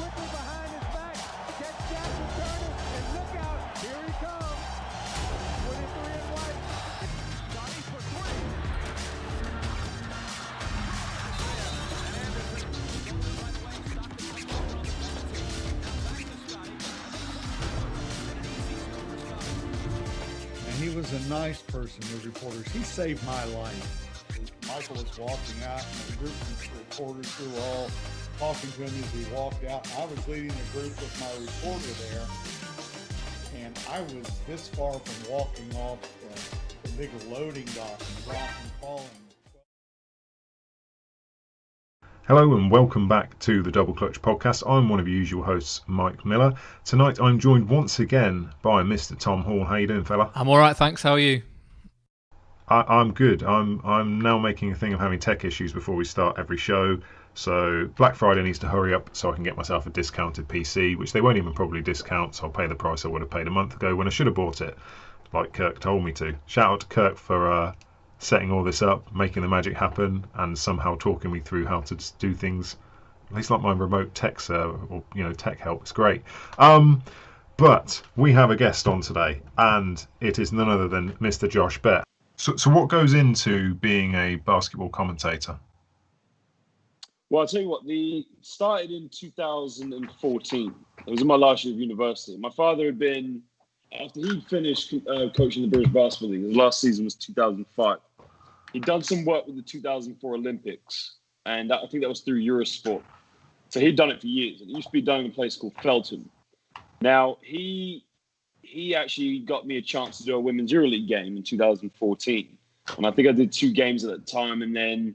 quickly behind his back. Catch Jackson turning, and look out, here he comes. 23 and white. Scotty for three. And he was a nice person, those reporters. He saved my life. Michael was walking out, and the group of reporters who were all talking to him as he walked out. I was leading the group with my reporter there, and I was this far from walking off the big loading dock and dropping, falling. Hello and welcome back to the Double Clutch podcast. I'm one of your usual hosts, Mike Miller. Tonight I'm joined once again by Mr. Tom Hall. How you doing, fella? I'm all right, thanks. How are you? I'm good. I'm now making a thing of having tech issues before we start every show. So Black Friday needs to hurry up so I can get myself a discounted PC, which they won't even probably discount. So I'll pay the price I would have paid a month ago when I should have bought it, like Kirk told me to. Shout out to Kirk for setting all this up, making the magic happen, and somehow talking me through how to do things. At least like my remote tech tech help. It's great. But we have a guest on today, and it is none other than Mr. Josh Bett. So what goes into being a basketball commentator? Well, I'll tell you what, started in 2014. It was in my last year of university. My father had been, after he finished coaching the British Basketball League, his last season was 2005. He'd done some work with the 2004 Olympics, and I think that was through Eurosport. So he'd done it for years. It used to be done in a place called Felton. Now, he actually got me a chance to do a Women's EuroLeague game in 2014. And I think I did 2 games at that time, and then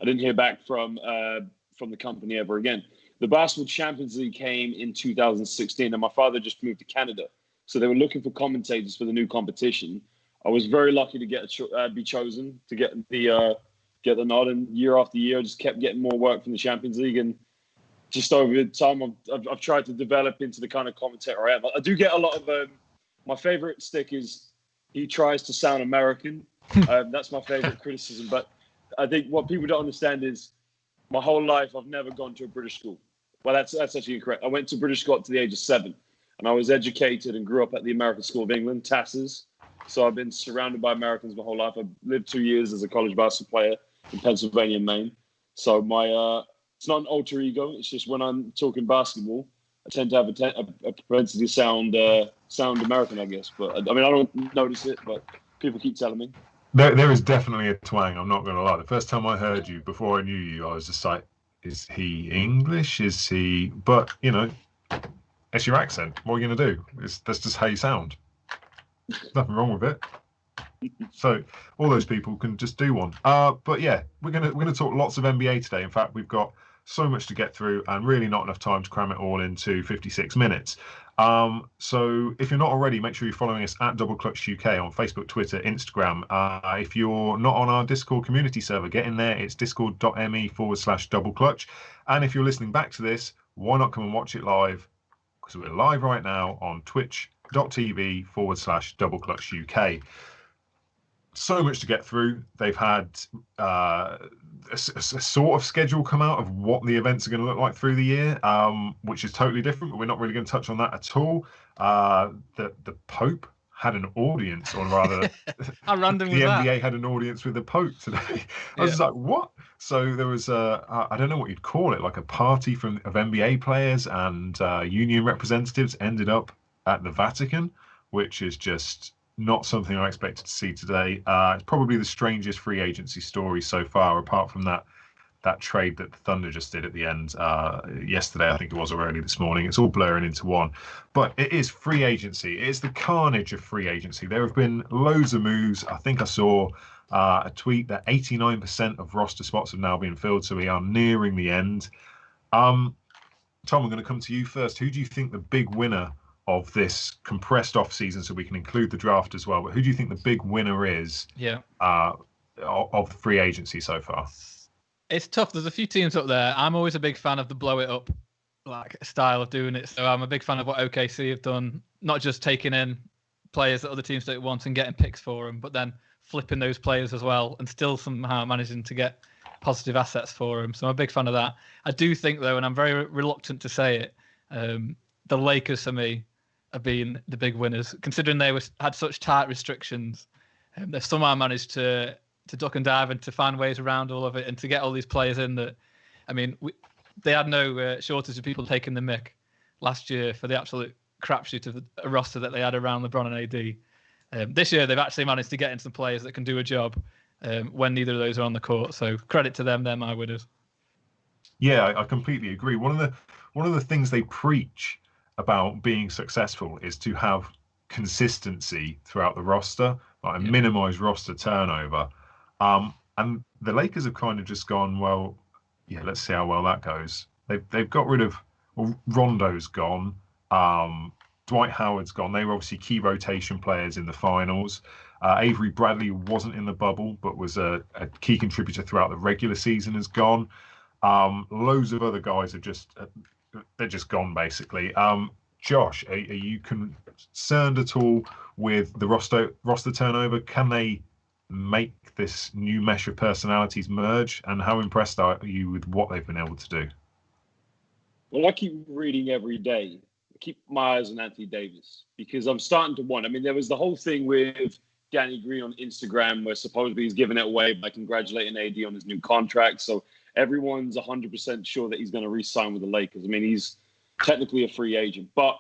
I didn't hear back from the company ever again. The Basketball Champions League came in 2016, and my father just moved to Canada. So they were looking for commentators for the new competition. I was very lucky to be chosen to get the nod, and year after year, I just kept getting more work from the Champions League, and just over time, I've tried to develop into the kind of commentator I am. I do get a lot of my favorite stick is he tries to sound American. That's my favorite criticism. But I think what people don't understand is my whole life I've never gone to a British school. Well, that's actually incorrect. I went to British school up to the age of 7, and I was educated and grew up at the American School of England, TASS's. So I've been surrounded by Americans my whole life. I lived 2 years as a college basketball player in Pennsylvania and Maine. So it's not an alter ego. It's just when I'm talking basketball, I tend to have a propensity to sound American, I guess. But I don't notice it, but people keep telling me. There is definitely a twang. I'm not going to lie. The first time I heard you, before I knew you, I was just like, is he English? Is he? But, it's your accent. What are you going to do? That's just how you sound. There's nothing wrong with it. So all those people can just do one. But yeah, we're gonna talk lots of NBA today. In fact, we've got so much to get through and really not enough time to cram it all into 56 minutes. So if you're not already, make sure you're following us at Double Clutch UK on Facebook, Twitter, Instagram. If you're not on our Discord community server, get in there. It's discord.me/Double Clutch. And if you're listening back to this, why not come and watch it live? Because we're live right now on twitch.tv/Double Clutch UK. So much to get through. They've had a sort of schedule come out of what the events are going to look like through the year, which is totally different, but we're not really going to touch on that at all. The Pope had an audience, or rather, How random was the that? NBA had an audience with the Pope today. I was just like, what? So there was I don't know what you'd call it, like a party of NBA players and union representatives ended up at the Vatican, which is just not something I expected to see today. It's probably the strangest free agency story so far, apart from that trade that the Thunder just did at the end yesterday, I think it was, or early this morning. It's all blurring into one. But it is free agency. It is the carnage of free agency. There have been loads of moves. I think I saw a tweet that 89% of roster spots have now been filled, so we are nearing the end. Tom, I'm going to come to you first. Who do you think the big winner of this compressed off season, so we can include the draft as well, but who do you think the big winner is of free agency so far? It's tough. There's a few teams up there. I'm always a big fan of the blow it up style of doing it. So I'm a big fan of what OKC have done, not just taking in players that other teams don't want and getting picks for them, but then flipping those players as well and still somehow managing to get positive assets for them. So I'm a big fan of that. I do think, though, and I'm very reluctant to say it, The Lakers, for me, have been the big winners, considering they had such tight restrictions. They've somehow managed to duck and dive and to find ways around all of it and to get all these players in that, I mean, they had no shortage of people taking the mick last year for the absolute crapshoot of a roster that they had around LeBron and AD. This year, they've actually managed to get in some players that can do a job when neither of those are on the court. So credit to them; they're my winners. Yeah, I completely agree. One of the things they preach about being successful is to have consistency throughout the roster, like minimize roster turnover. And the Lakers have kind of just gone, well, yeah, let's see how well that goes. They've got rid of, well, Rondo's gone. Dwight Howard's gone. They were obviously key rotation players in the finals. Avery Bradley wasn't in the bubble, but was a key contributor throughout the regular season, has gone. Loads of other guys are they're just gone, basically. Josh, are you concerned at all with the roster turnover? Can they make this new mesh of personalities merge? And how impressed are you with what they've been able to do? Well, I keep reading every day. I keep my eyes on Anthony Davis because I'm starting to wonder. I mean, there was the whole thing with Danny Green on Instagram where supposedly he's giving it away by congratulating AD on his new contract. So everyone's 100% sure that he's going to re-sign with the Lakers. I mean, he's technically a free agent. But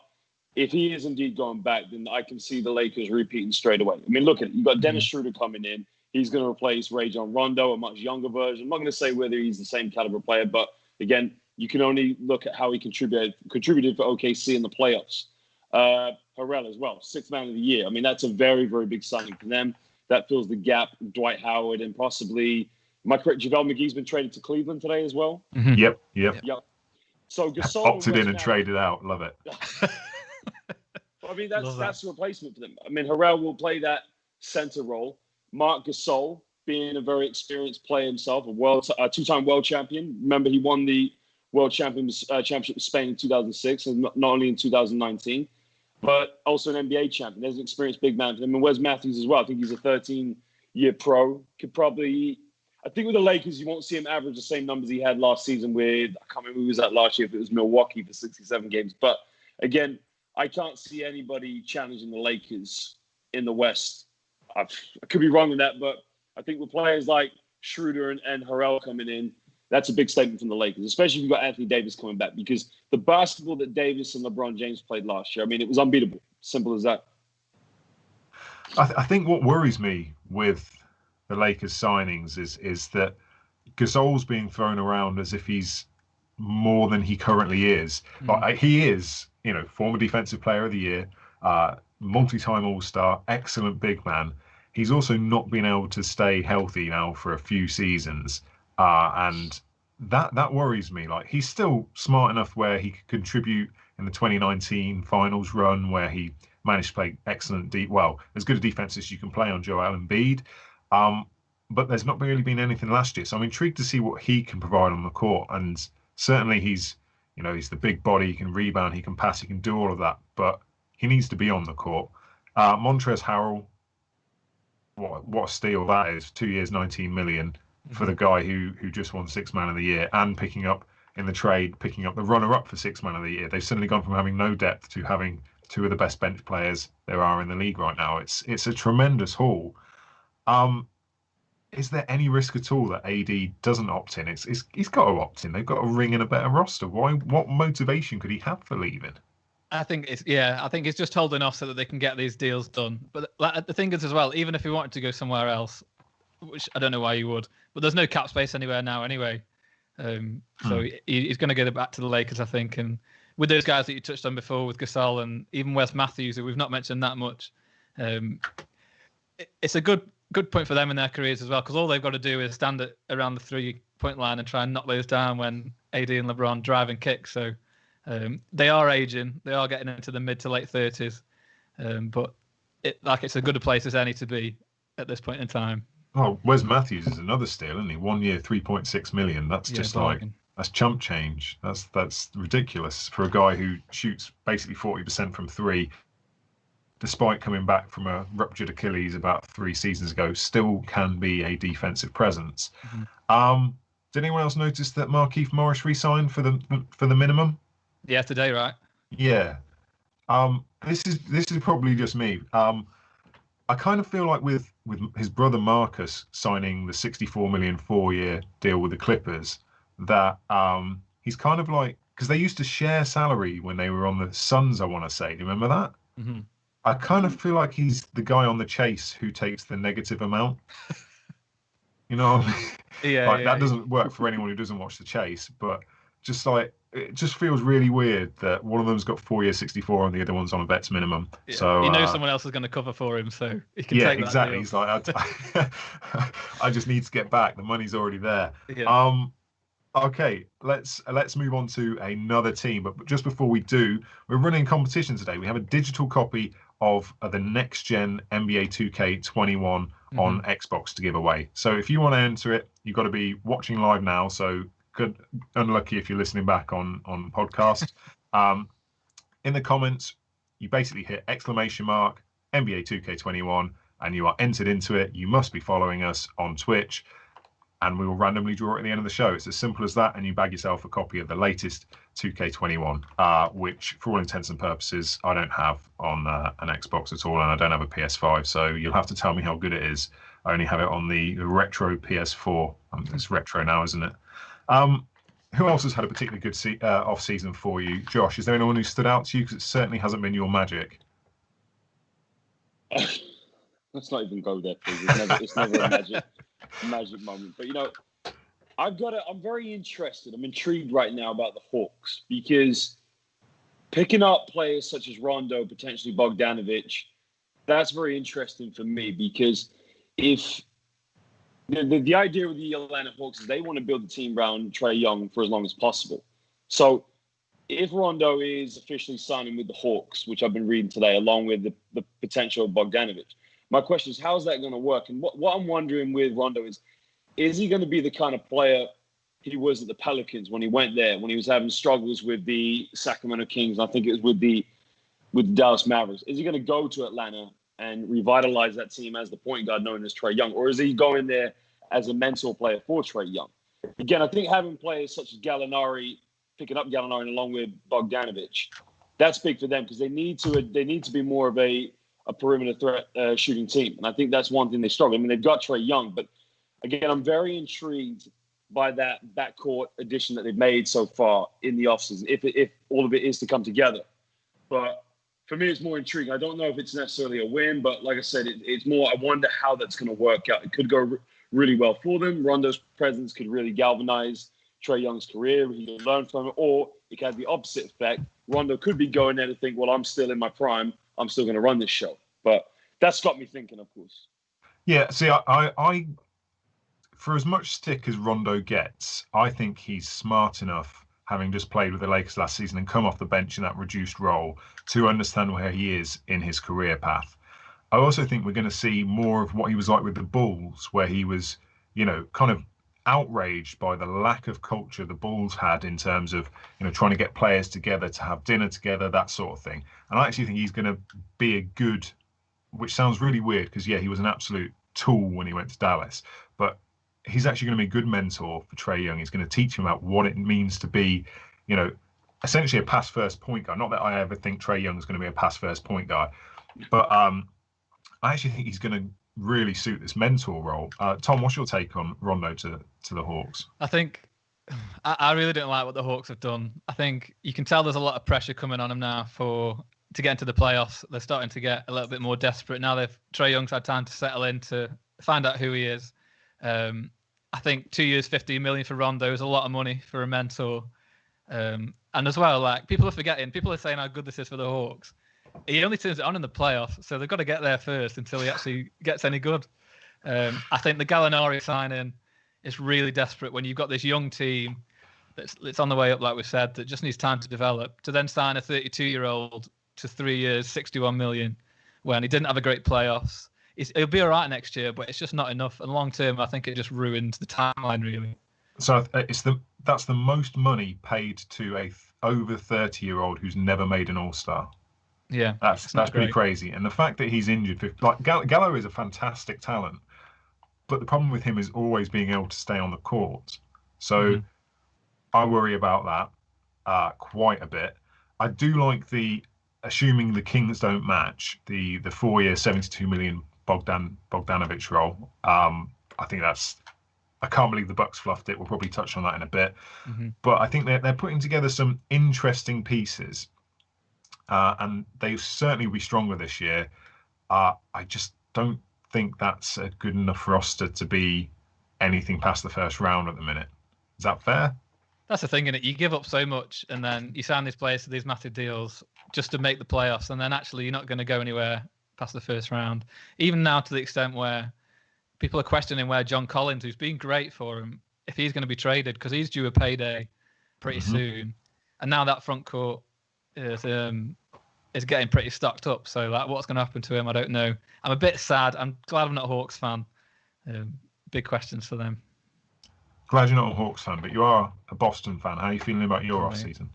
if he is indeed going back, then I can see the Lakers repeating straight away. I mean, look at it. You've got Dennis Schroeder coming in. He's going to replace Rajon Rondo, a much younger version. I'm not going to say whether he's the same caliber player, but again, you can only look at how he contributed for OKC in the playoffs. Harrell as well, 6th man of the year. I mean, that's a very, very big signing for them. That fills the gap. Dwight Howard and possibly, am I correct, JaVale McGee's been traded to Cleveland today as well? Mm-hmm. Yep. So Gasol opted in and traded out. Love it. I mean, that's the replacement for them. I mean, Harrell will play that center role. Marc Gasol, being a very experienced player himself, a two-time world champion. Remember, he won the world championship with Spain in 2006, and not only in 2019, but also an NBA champion. There's an experienced big man for them. And Wes Matthews as well. I think he's a 13-year pro. I think with the Lakers, you won't see him average the same numbers he had last season with, I can't remember who was at last year, if it was Milwaukee for 67 games. But again, I can't see anybody challenging the Lakers in the West. I could be wrong on that, but I think with players like Schroeder and Harrell coming in, that's a big statement from the Lakers, especially if you've got Anthony Davis coming back, because the basketball that Davis and LeBron James played last year, I mean, it was unbeatable. Simple as that. I think what worries me with the Lakers signings is that Gasol's being thrown around as if he's more than he currently is. Like, he is, former defensive player of the year, multi-time All-Star, excellent big man. He's also not been able to stay healthy now for a few seasons. And that worries me. Like, he's still smart enough where he could contribute in the 2019 finals run where he managed to play excellent as good a defense as you can play on Joel Embiid. But there's not really been anything last year. So I'm intrigued to see what he can provide on the court. And certainly he's the big body, he can rebound, he can pass, he can do all of that. But he needs to be on the court. Montrezl Harrell, what a steal that is. 2 years, 19 million for the guy who just won 6th man of the year and picking up the runner-up for 6th man of the year. They've suddenly gone from having no depth to having two of the best bench players there are in the league right now. It's a tremendous haul. Is there any risk at all that AD doesn't opt in? He's got to opt in. They've got a ring and a better roster. Why? What motivation could he have for leaving? I think it's just holding off so that they can get these deals done. But the thing is as well, even if he wanted to go somewhere else, which I don't know why he would, but there's no cap space anywhere now anyway. So he's going to get it back to the Lakers, I think. And with those guys that you touched on before, with Gasol and even Wes Matthews, who we've not mentioned that much, it's a good point for them in their careers as well, because all they've got to do is stand around the 3-point line and try and knock those down when AD and LeBron drive and kick. So they are aging. They are getting into the mid to late 30s. But it's a good place as any to be at this point in time. Oh, Wes Matthews is another steal, isn't he? 1 year, 3.6 million. That's just that's chump change. That's ridiculous for a guy who shoots basically 40% from three, despite coming back from a ruptured Achilles about 3 seasons ago, still can be a defensive presence. Did anyone else notice that Markieff Morris re-signed for the minimum? Yeah, today, right? Yeah. This is probably just me. I kind of feel like with his brother Marcus signing the 64 million 4-year deal with the Clippers, that he's kind of like, because they used to share salary when they were on the Suns, I want to say. Do you remember that? Mm-hmm. I kind of feel like he's the guy on the chase who takes the negative amount. You know what I mean? Yeah, Like yeah. that doesn't work for anyone who doesn't watch the chase, but just like it just feels really weird that one of them's got 4 years 64 and the other one's on a vet's minimum. Yeah. So he knows someone else is going to cover for him, so he can yeah, take that exactly. deal. He's like, I just need to get back. The money's already there. Yeah. Okay, let's move on to another team. But just before we do, we're running a competition today. We have a digital copy of the next gen NBA 2K21 on Xbox to give away. So if you want to enter it, you've got to be watching live now. So unlucky if you're listening back on podcast. In the comments, you basically hit ! NBA 2K21 and you are entered into it. You must be following us on Twitch, and we will randomly draw it at the end of the show. It's as simple as that, and you bag yourself a copy of the latest 2K21, which, for all intents and purposes, I don't have on an Xbox at all, and I don't have a PS5, so you'll have to tell me how good it is. I only have it on the retro PS4. It's retro now, isn't it? Who else has had a particularly good off-season for you? Josh, is there anyone who stood out to you? Because it certainly hasn't been your Magic. Let's not even go there, please. It's never a magic moment. But, I'm very interested. I'm intrigued right now about the Hawks because picking up players such as Rondo, potentially Bogdanovic, that's very interesting for me because if the idea with the Atlanta Hawks is they want to build a team around Trae Young for as long as possible. So if Rondo is officially signing with the Hawks, which I've been reading today, along with the potential of Bogdanovic, my question is, how's that going to work? And what I'm wondering with Rondo is he going to be the kind of player he was at the Pelicans when he went there, when he was having struggles with the Sacramento Kings? I think it was with the Dallas Mavericks. Is he going to go to Atlanta and revitalize that team as the point guard known as Trae Young? Or is he going there as a mentor player for Trae Young? Again, I think having players such as Gallinari, picking up Gallinari along with Bogdanovic, that's big for them because they need to be more of a perimeter threat shooting team. And I think that's one thing they struggle. I mean, they've got Trae Young, but again, I'm very intrigued by that backcourt addition that they've made so far in the offseason, if all of it is to come together. But for me, it's more intriguing. I don't know if it's necessarily a win, but like I said, it's more, I wonder how that's going to work out. It could go really well for them. Rondo's presence could really galvanize Trae Young's career. He can learn from it, or it could have the opposite effect. Rondo could be going there to think, well, I'm still in my prime. I'm still going to run this show. But that's got me thinking, of course. Yeah, see, I for as much stick as Rondo gets, I think he's smart enough, having just played with the Lakers last season and come off the bench in that reduced role, to understand where he is in his career path. I also think we're going to see more of what he was like with the Bulls, where he was, kind of outraged by the lack of culture the Bulls had in terms of, trying to get players together to have dinner together, that sort of thing. And I actually think he's going to be a good, which sounds really weird because, yeah, he was an absolute tool when he went to Dallas, but he's actually going to be a good mentor for Trae Young. He's going to teach him about what it means to be, essentially a pass-first point guy. Not that I ever think Trae Young is going to be a pass-first point guy, but I actually think he's going to really suit this mentor role. Tom, what's your take on Rondo to the Hawks? I think I really don't like what the Hawks have done. I think you can tell there's a lot of pressure coming on them now to get into the playoffs. They're starting to get a little bit more desperate now. Trae Young's had time to settle in, to find out who he is. I think 2 years, $15 million for Rondo is a lot of money for a mentor. And as well, like, people are forgetting, people are saying how good this is for the Hawks. He only turns it on in the playoffs, so they've got to get there first until he actually gets any good. I think the Gallinari signing is really desperate when you've got this young team that's on the way up, like we said, that just needs time to develop, to then sign a 32-year-old to 3 years, $61 million, when he didn't have a great playoffs. He'll be all right next year, but it's just not enough. And long term, I think it just ruins the timeline, really. So that's the most money paid to a over 30-year-old who's never made an All-Star. Yeah, that's pretty crazy. And the fact that he's injured, like Gallo is a fantastic talent, but the problem with him is always being able to stay on the court. So I worry about that. quite a bit. I do like assuming the Kings don't match, the 4-year 72 million Bogdanovic role. I think I can't believe the Bucks fluffed it. We'll probably touch on that in a bit. Mm-hmm. But I think they're putting together some interesting pieces, and they certainly will be stronger this year. I just don't think that's a good enough roster to be anything past the first round at the minute. Is that fair? That's the thing, innit? You give up so much, and then you sign these players to these massive deals just to make the playoffs, and then actually you're not going to go anywhere past the first round. Even now, to the extent where people are questioning where John Collins, who's been great for him, if he's going to be traded, because he's due a payday pretty soon. And now that front court is getting pretty stocked up. So like, what's going to happen to him? I don't know. I'm a bit sad. I'm glad I'm not a Hawks fan. Big questions for them. Glad you're not a Hawks fan, but you are a Boston fan. How are you feeling about your off season?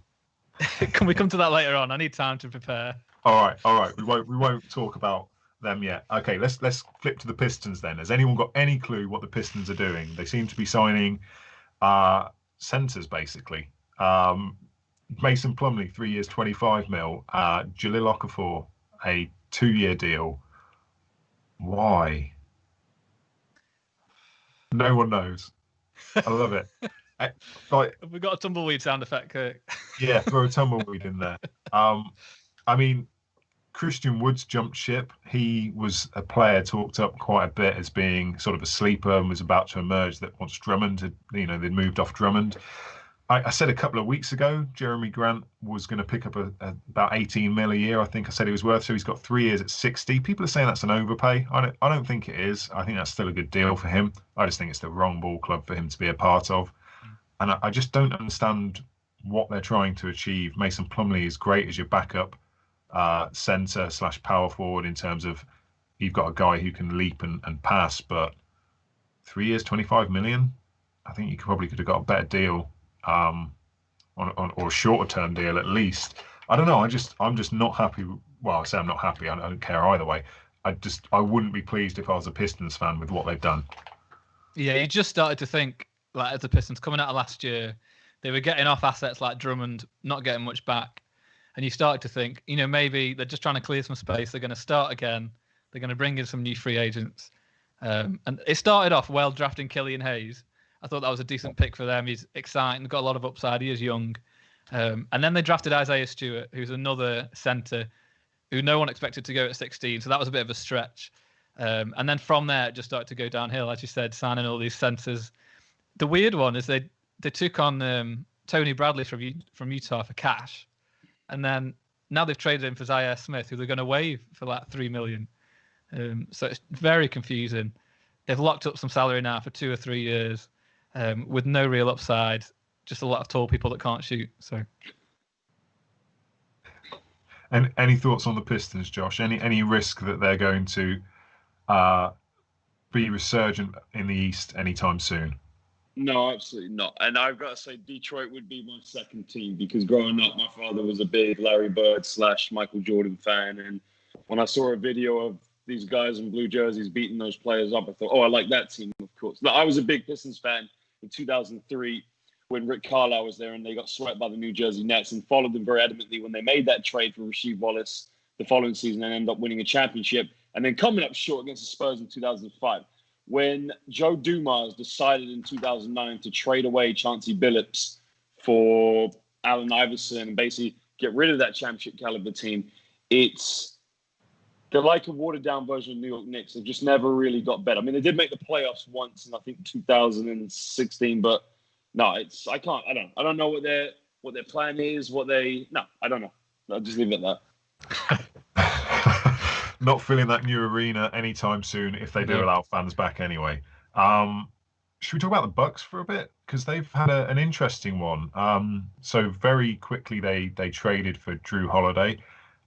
Can we come to that later on? I need time to prepare. All right. We won't talk about them yet. Okay, let's flip to the Pistons then. Has anyone got any clue what the Pistons are doing? They seem to be signing centers basically. Mason Plumlee, 3 years, 25 mil. Jahlil Okafor, a 2-year deal. Why? No one knows. I love it. We've got a tumbleweed sound effect, Kirk. Yeah, throw a tumbleweed in there. I mean, Christian Woods jumped ship. He was a player talked up quite a bit as being sort of a sleeper and was about to emerge that once Drummond they'd moved off Drummond. I said a couple of weeks ago, Jeremy Grant was going to pick up about 18 mil a year. I think I said he was worth. So he's got 3 years at 60. People are saying that's an overpay. I don't think it is. I think that's still a good deal for him. I just think it's the wrong ball club for him to be a part of. And I just don't understand what they're trying to achieve. Mason Plumlee is great as your backup center / power forward in terms of you've got a guy who can leap and pass, but 3 years, 25 million. I think you probably could have got a better deal. Or a shorter term deal at least. I don't know. I'm just not happy. Well, I say I'm not happy. I don't care either way. I wouldn't be pleased if I was a Pistons fan with what they've done. Yeah, you just started to think like as the Pistons coming out of last year, they were getting off assets like Drummond, not getting much back, and you started to think, maybe they're just trying to clear some space. They're going to start again. They're going to bring in some new free agents, and it started off well drafting Killian Hayes. I thought that was a decent pick for them. He's exciting, got a lot of upside. He is young. And then they drafted Isaiah Stewart, who's another centre who no one expected to go at 16. So that was a bit of a stretch. And then from there, it just started to go downhill, as you said, signing all these centres. The weird one is they took on Tony Bradley from Utah for cash. And then now they've traded him for Zaire Smith, who they're going to waive for like $3 million. So it's very confusing. They've locked up some salary now for 2 or 3 years. With no real upside, just a lot of tall people that can't shoot. So, and any thoughts on the Pistons, Josh? Any risk that they're going to be resurgent in the East anytime soon? No, absolutely not. And I've got to say, Detroit would be my second team because growing up, my father was a big Larry Bird / Michael Jordan fan, and when I saw a video of these guys in blue jerseys beating those players up, I thought, I like that team, of course. Now, I was a big Pistons fan in 2003 when Rick Carlisle was there and they got swept by the New Jersey Nets, and followed them very adamantly when they made that trade for Rasheed Wallace the following season and ended up winning a championship, and then coming up short against the Spurs in 2005. When Joe Dumars decided in 2009 to trade away Chauncey Billups for Allen Iverson and basically get rid of that championship caliber team, they're like a watered-down version of New York Knicks. They've just never really got better. I mean, they did make the playoffs once in, I think, 2016, but no, I don't know what their plan is, I don't know. I'll just leave it at that. Not filling that new arena anytime soon if they do allow fans back anyway. Should we talk about the Bucks for a bit? Because they've had an interesting one. So very quickly they traded for Drew Holiday.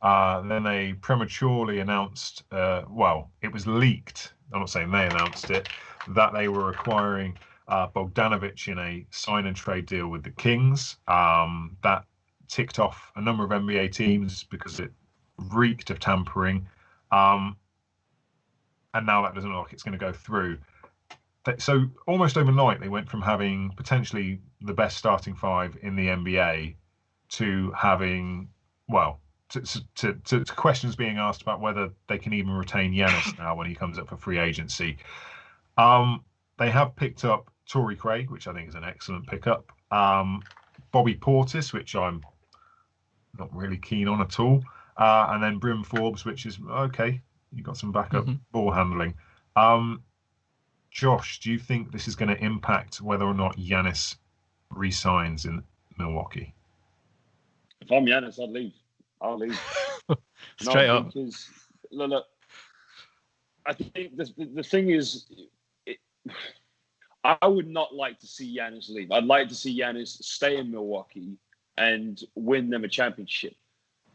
Then they prematurely announced, it was leaked, I'm not saying they announced it, that they were acquiring Bogdanovic in a sign and trade deal with the Kings. That ticked off a number of NBA teams because it reeked of tampering. And now that doesn't look like it's going to go through. So almost overnight, they went from having potentially the best starting five in the NBA to having, well, to questions being asked about whether they can even retain Giannis now when he comes up for free agency. They have picked up Torrey Craig, which I think is an excellent pickup. Bobby Portis, which I'm not really keen on at all. And then Brim Forbes, which is okay. You got some backup ball handling. Josh, do you think this is going to impact whether or not Giannis re-signs in Milwaukee? If I'm Giannis, I'd leave. I'll leave. Straight up. Because, look, I think the thing is, I would not like to see Giannis leave. I'd like to see Giannis stay in Milwaukee and win them a championship.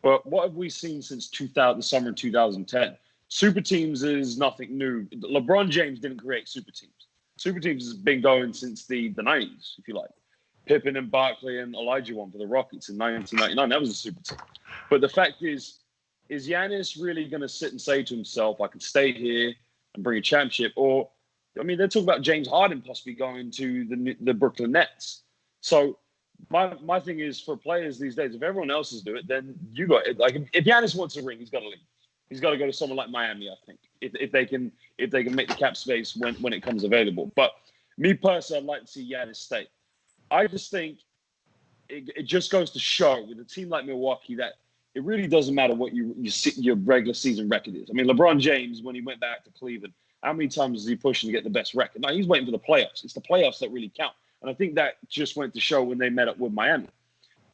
But what have we seen since the summer of 2010? Super teams is nothing new. LeBron James didn't create super teams. Super teams has been going since the 90s, if you like. Pippen and Barkley and Elijah won for the Rockets in 1999. That was a super team. But the fact is Giannis really going to sit and say to himself, I can stay here and bring a championship? Or, I mean, they're talking about James Harden possibly going to the Brooklyn Nets. So my thing is, for players these days, if everyone else is doing it, then you got it. Like, if Giannis wants a ring, he's got to leave. He's got to go to someone like Miami, I think, if they can make the cap space when it comes available. But me personally, I'd like to see Giannis stay. I just think it just goes to show with a team like Milwaukee that it really doesn't matter what your regular season record is. I mean, LeBron James, when he went back to Cleveland, how many times is he pushing to get the best record? No, he's waiting for the playoffs. It's the playoffs that really count. And I think that just went to show when they met up with Miami.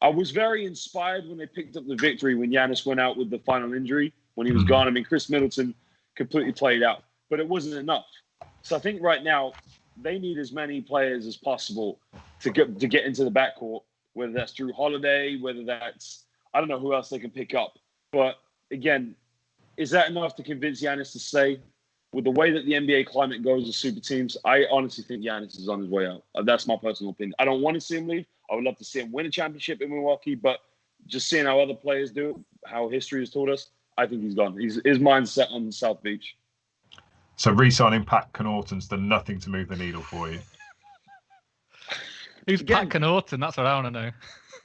I was very inspired when they picked up the victory when Giannis went out with the final injury, when he was gone. I mean, Chris Middleton completely played out, but it wasn't enough. So I think right now they need as many players as possible to get into the backcourt, whether that's Drew Holiday, whether that's, I don't know who else they can pick up. But again, is that enough to convince Giannis to stay? With the way that the NBA climate goes with super teams, I honestly think Giannis is on his way out. That's my personal opinion. I don't want to see him leave. I would love to see him win a championship in Milwaukee, but just seeing how other players do it, how history has taught us, I think he's gone. His mind's set on South Beach. So re-signing Pat Connaughton's done nothing to move the needle for you. Who's Pat Connaughton? That's what I want to know.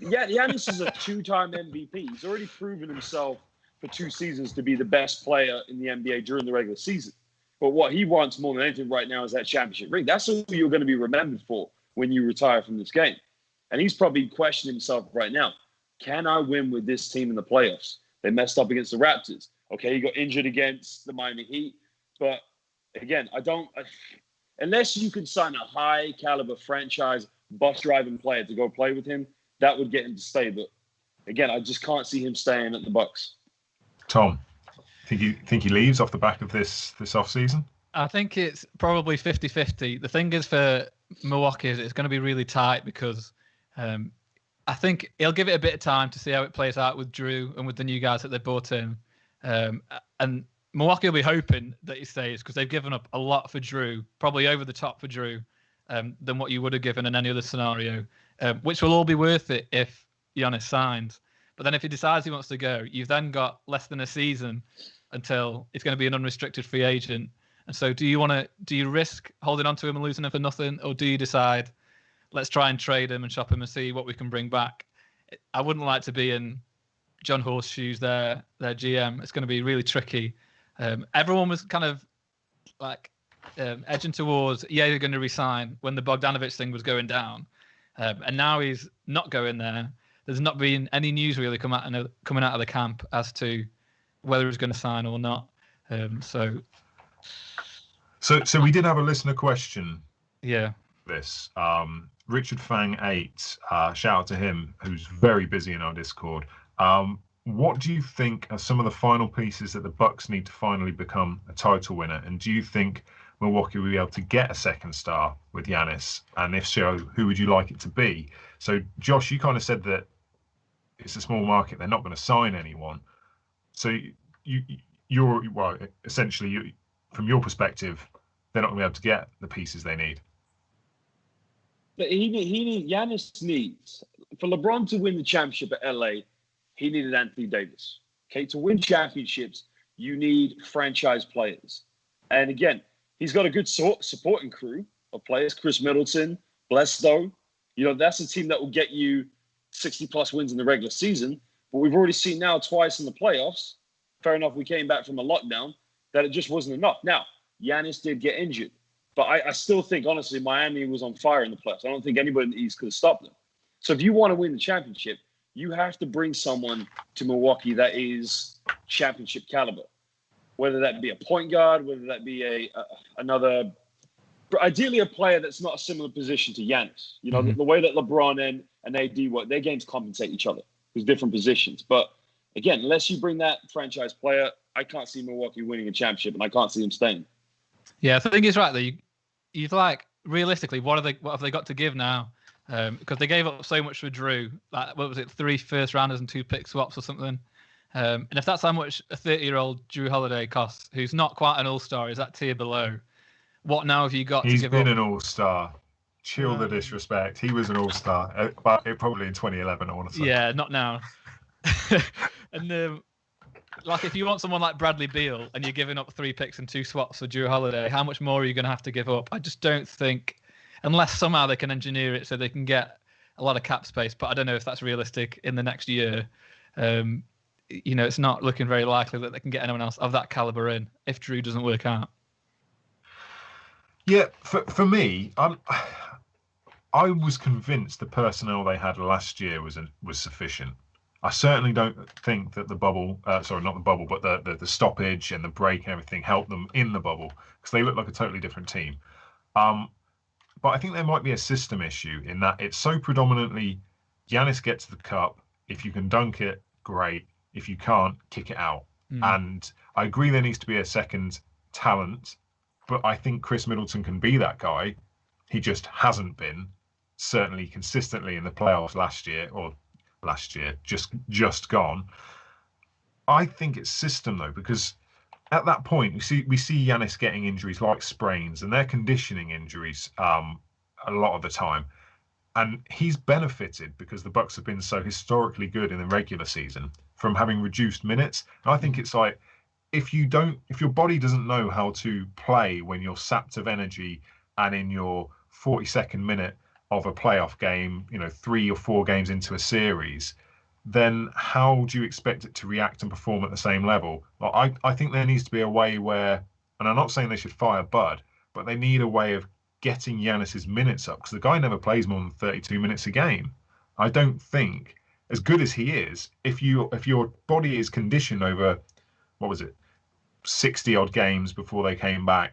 Yeah, Giannis is a two-time MVP. He's already proven himself for 2 seasons to be the best player in the NBA during the regular season. But what he wants more than anything right now is that championship ring. That's who you're going to be remembered for when you retire from this game. And he's probably questioning himself right now. Can I win with this team in the playoffs? They messed up against the Raptors. Okay, he got injured against the Miami Heat. But again, unless you can sign a high caliber franchise bus driving player to go play with him, that would get him to stay. But again, I just can't see him staying at the Bucks. Tom, think he leaves off the back of this off season? I think it's probably 50-50. The thing is for Milwaukee is it's going to be really tight because I think he'll give it a bit of time to see how it plays out with Drew and with the new guys that they brought in. And Milwaukee will be hoping that he stays because they've given up a lot for Drew, probably over the top for Drew, than what you would have given in any other scenario, which will all be worth it if Giannis signs. But then if he decides he wants to go, you've then got less than a season until he's going to be an unrestricted free agent. And so do you risk holding on to him and losing him for nothing? Or do you decide, let's try and trade him and shop him and see what we can bring back? I wouldn't like to be in John Horst's shoes, their GM. It's going to be really tricky. Everyone was kind of like edging towards, they're going to resign when the Bogdanovic thing was going down. And now he's not going there. There's not been any news really coming out of the camp as to whether he's going to sign or not. So we did have a listener question. Yeah. This Richard Fang 8, shout out to him, who's very busy in our Discord. What do you think are some of the final pieces that the Bucks need to finally become a title winner? And do you think Milwaukee will be able to get a second star with Giannis? And if so, who would you like it to be? So, Josh, you kind of said that it's a small market; they're not going to sign anyone. So, you're essentially, from your perspective, they're not going to be able to get the pieces they need. But Giannis needs, for LeBron to win the championship at LA, he needed Anthony Davis. Okay, to win championships, you need franchise players. And again, he's got a good supporting crew of players. Chris Middleton, Bledsoe. That's a team that will get you 60-plus wins in the regular season. But we've already seen now twice in the playoffs, fair enough, we came back from a lockdown, that it just wasn't enough. Now, Giannis did get injured. But I still think, honestly, Miami was on fire in the playoffs. I don't think anybody in the East could have stopped them. So if you want to win the championship, you have to bring someone to Milwaukee that is championship caliber, whether that be a point guard, whether that be another, ideally a player that's not a similar position to Giannis. You know, the way that LeBron and AD work, their games compensate each other. There's different positions. But again, unless you bring that franchise player, I can't see Milwaukee winning a championship, and I can't see them staying. Yeah, I think he's right though. You've like, realistically, what have they got to give now? Because they gave up so much for Drew. Like, what was it, 3 first-rounders and 2 pick swaps or something? And if that's how much a 30-year-old Drew Holiday costs, who's not quite an all-star, is that tier below? What now have you got to give up? He's been an all-star. Chill the disrespect. He was an all-star, but probably in 2011, I want to say. Yeah, not now. And like, if you want someone like Bradley Beal and you're giving up 3 picks and 2 swaps for Drew Holiday, how much more are you going to have to give up? I just don't think, unless somehow they can engineer it so they can get a lot of cap space, but I don't know if that's realistic in the next year. You know, it's not looking very likely that they can get anyone else of that caliber in if Drew doesn't work out. Yeah, for me, I was convinced the personnel they had last year was sufficient. I certainly don't think that the bubble, sorry, not the bubble, but the stoppage and the break and everything helped them in the bubble, because they look like a totally different team. But I think there might be a system issue in that it's so predominantly Giannis gets the cup. If you can dunk it, great. If you can't, kick it out. And I agree there needs to be a second talent, but I think Chris Middleton can be that guy. He just hasn't been, certainly consistently in the playoffs last year, just gone. I think it's system though, because at that point we see Giannis getting injuries like sprains, and they're conditioning injuries a lot of the time. And he's benefited because the Bucks have been so historically good in the regular season from having reduced minutes. And I think it's like, if your body doesn't know how to play when you're sapped of energy and in your 42nd minute of a playoff game, 3 or 4 games into a series, then how do you expect it to react and perform at the same level? Well, I think there needs to be a way where, and I'm not saying they should fire Bud, but they need a way of getting Giannis's minutes up, because the guy never plays more than 32 minutes a game. I don't think, as good as he is, if your body is conditioned over, 60 odd games before they came back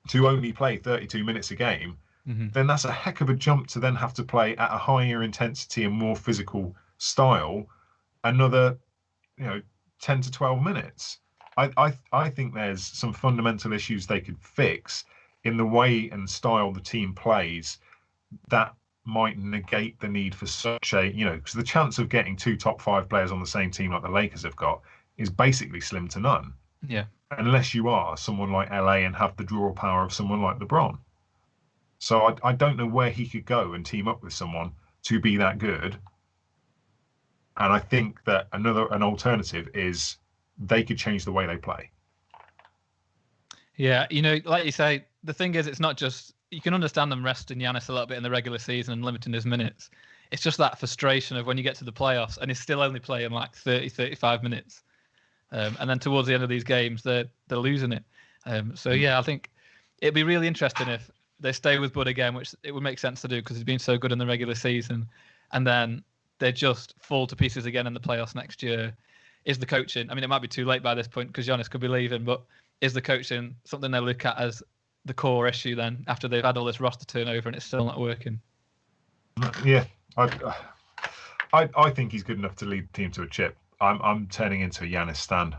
to only play 32 minutes a game, then that's a heck of a jump to then have to play at a higher intensity and more physical style another 10 to 12 minutes. I think there's some fundamental issues they could fix in the way and style the team plays that might negate the need for such a, because the chance of getting 2 top 5 players on the same team like the Lakers have got is basically slim to none. Yeah. Unless you are someone like LA and have the draw power of someone like LeBron. So I don't know where he could go and team up with someone to be that good. And I think that an alternative is they could change the way they play. Yeah, like you say, the thing is, it's not just, you can understand them resting Giannis a little bit in the regular season and limiting his minutes. It's just that frustration of when you get to the playoffs and he's still only playing like 30, 35 minutes. And then towards the end of these games, they're losing it. So yeah, I think it'd be really interesting if they stay with Bud again, which it would make sense to do because he's been so good in the regular season. And then they just fall to pieces again in the playoffs next year. Is the coaching, I mean, it might be too late by this point because Giannis could be leaving, but is the coaching something they look at as the core issue then after they've had all this roster turnover and it's still not working? Yeah, I think he's good enough to lead the team to a chip. I'm turning into a Giannis stan.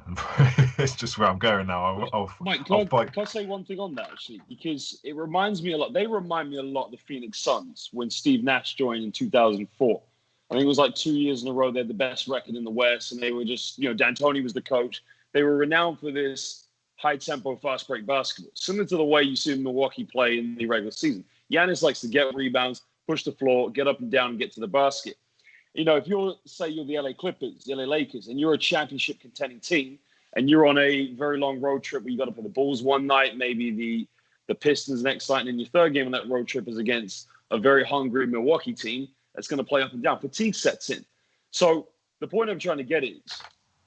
It's just where I'm going now. Mike, can I say one thing on that, actually? Because it reminds me a lot. They remind me a lot of the Phoenix Suns when Steve Nash joined in 2004. I think it was like 2 years in a row they had the best record in the West, and they were just, D'Antoni was the coach. They were renowned for this high-tempo, fast-break basketball, similar to the way you see Milwaukee play in the regular season. Giannis likes to get rebounds, push the floor, get up and down, and get to the basket. If you're the LA Clippers, the LA Lakers, and you're a championship contending team, and you're on a very long road trip where you got to play the Bulls one night, maybe the Pistons next night, and then your third game on that road trip is against a very hungry Milwaukee team, that's going to play up and down. Fatigue sets in. So the point I'm trying to get is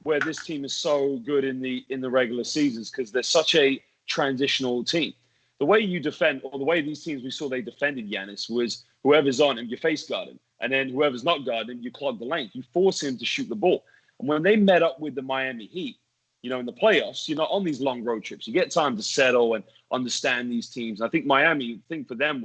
where this team is so good in the regular seasons because they're such a transitional team. The way you defend, or the way these teams we saw they defended Giannis was whoever's on him, you face guard him. And then whoever's not guarding him, you clog the lane. You force him to shoot the ball. And when they met up with the Miami Heat, in the playoffs, you're not on these long road trips. You get time to settle and understand these teams. And I think Miami, the thing for them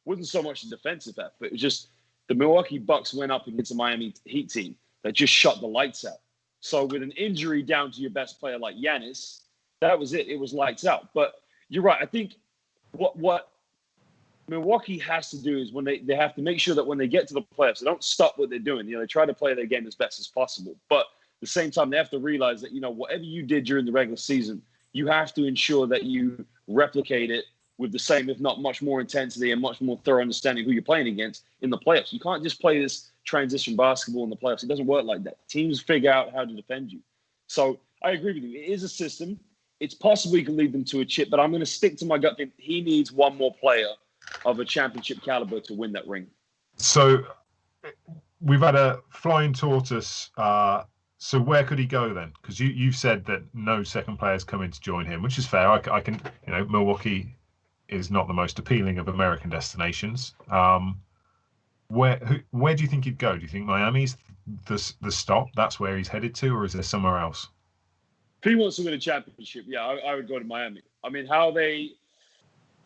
wasn't so much a defensive effort. It was just the Milwaukee Bucks went up against a Miami Heat team that just shut the lights out. So with an injury down to your best player like Giannis, that was it. It was lights out. But you're right. I think what Milwaukee has to do is when they have to make sure that when they get to the playoffs, they don't stop what they're doing. They try to play their game as best as possible. But at the same time, they have to realize that, whatever you did during the regular season, you have to ensure that you replicate it with the same, if not much more intensity and much more thorough understanding who you're playing against in the playoffs. You can't just play this transition basketball in the playoffs. It doesn't work like that. Teams figure out how to defend you. So I agree with you. It is a system. It's possible he can lead them to a chip, but I'm going to stick to my gut thing. He needs one more player of a championship caliber to win that ring. So we've had a flying tortoise. So where could he go then? Because you've said that no second players come in to join him, which is fair. I can, Milwaukee is not the most appealing of American destinations. Where do you think he'd go? Do you think Miami's the stop? That's where he's headed to, or is there somewhere else? If he wants to win a championship, yeah, I would go to Miami. I mean,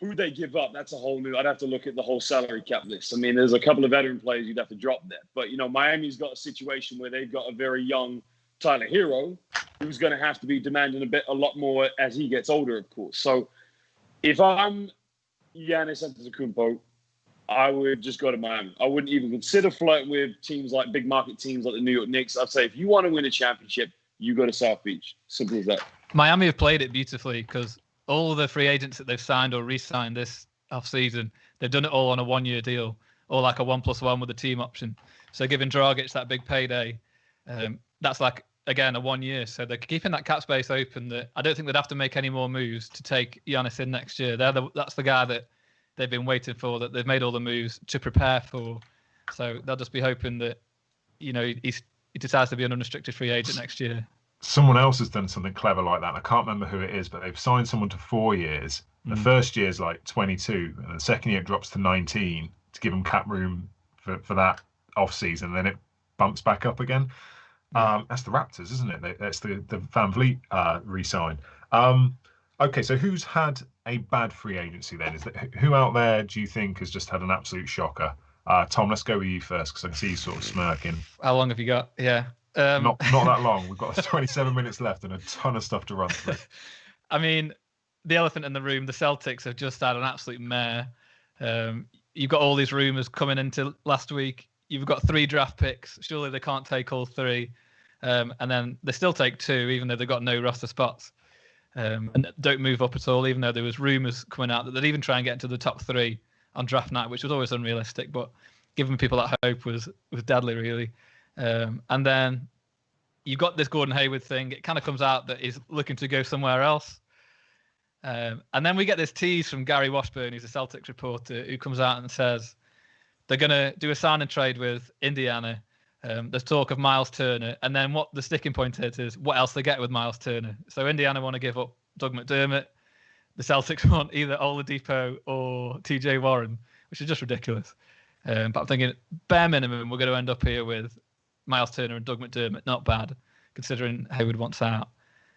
who they give up, that's a whole new. I'd have to look at the whole salary cap list. I mean, there's a couple of veteran players you'd have to drop there. But, Miami's got a situation where they've got a very young Tyler Hero who's going to have to be demanding a lot more as he gets older, of course. So if I'm Giannis Antetokounmpo, I would just go to Miami. I wouldn't even consider flirting with teams like big market teams like the New York Knicks. I'd say if you want to win a championship, you go to South Beach. Simple as that. Miami have played it beautifully because all the free agents that they've signed or re-signed this offseason, they've done it all on a one-year deal or like a 1+1 with a team option. So giving Dragic that big payday, that's like, again, a 1 year. So they're keeping that cap space open. That I don't think they'd have to make any more moves to take Giannis in next year. That's the guy that they've been waiting for, that they've made all the moves to prepare for. So they'll just be hoping that, he decides to be an unrestricted free agent next year. Someone else has done something clever like that. I can't remember who it is, but they've signed someone to 4 years. The first year is like 22, and the second year it drops to 19 to give them cap room for that off season. Then it bumps back up again. That's the Raptors, isn't it? That's the Van Vliet re-sign. Okay, so who's had a bad free agency then? Who out there do you think has just had an absolute shocker? Tom, let's go with you first because I can see you sort of smirking. How long have you got? Yeah. Not that long. We've got 27 minutes left and a ton of stuff to run through. I mean, the elephant in the room, the Celtics have just had an absolute mare. You've got all these rumours coming into last week. You've got 3 draft picks. Surely they can't take all 3. And then they still take 2, even though they've got no roster spots. And don't move up at all, even though there was rumours coming out that they'd even try and get into the top 3 on draft night, which was always unrealistic. But giving people that hope was deadly, really. And then you've got this Gordon Hayward thing. It kind of comes out that he's looking to go somewhere else. And then we get this tease from Gary Washburn, who's a Celtics reporter, who comes out and says they're going to do a sign and trade with Indiana. There's talk of Miles Turner. And then what the sticking point is what else they get with Miles Turner. So Indiana want to give up Doug McDermott. The Celtics want either Oladipo or TJ Warren, which is just ridiculous. But I'm thinking bare minimum, we're going to end up here with Miles Turner and Doug McDermott. Not bad, considering Hayward wants out.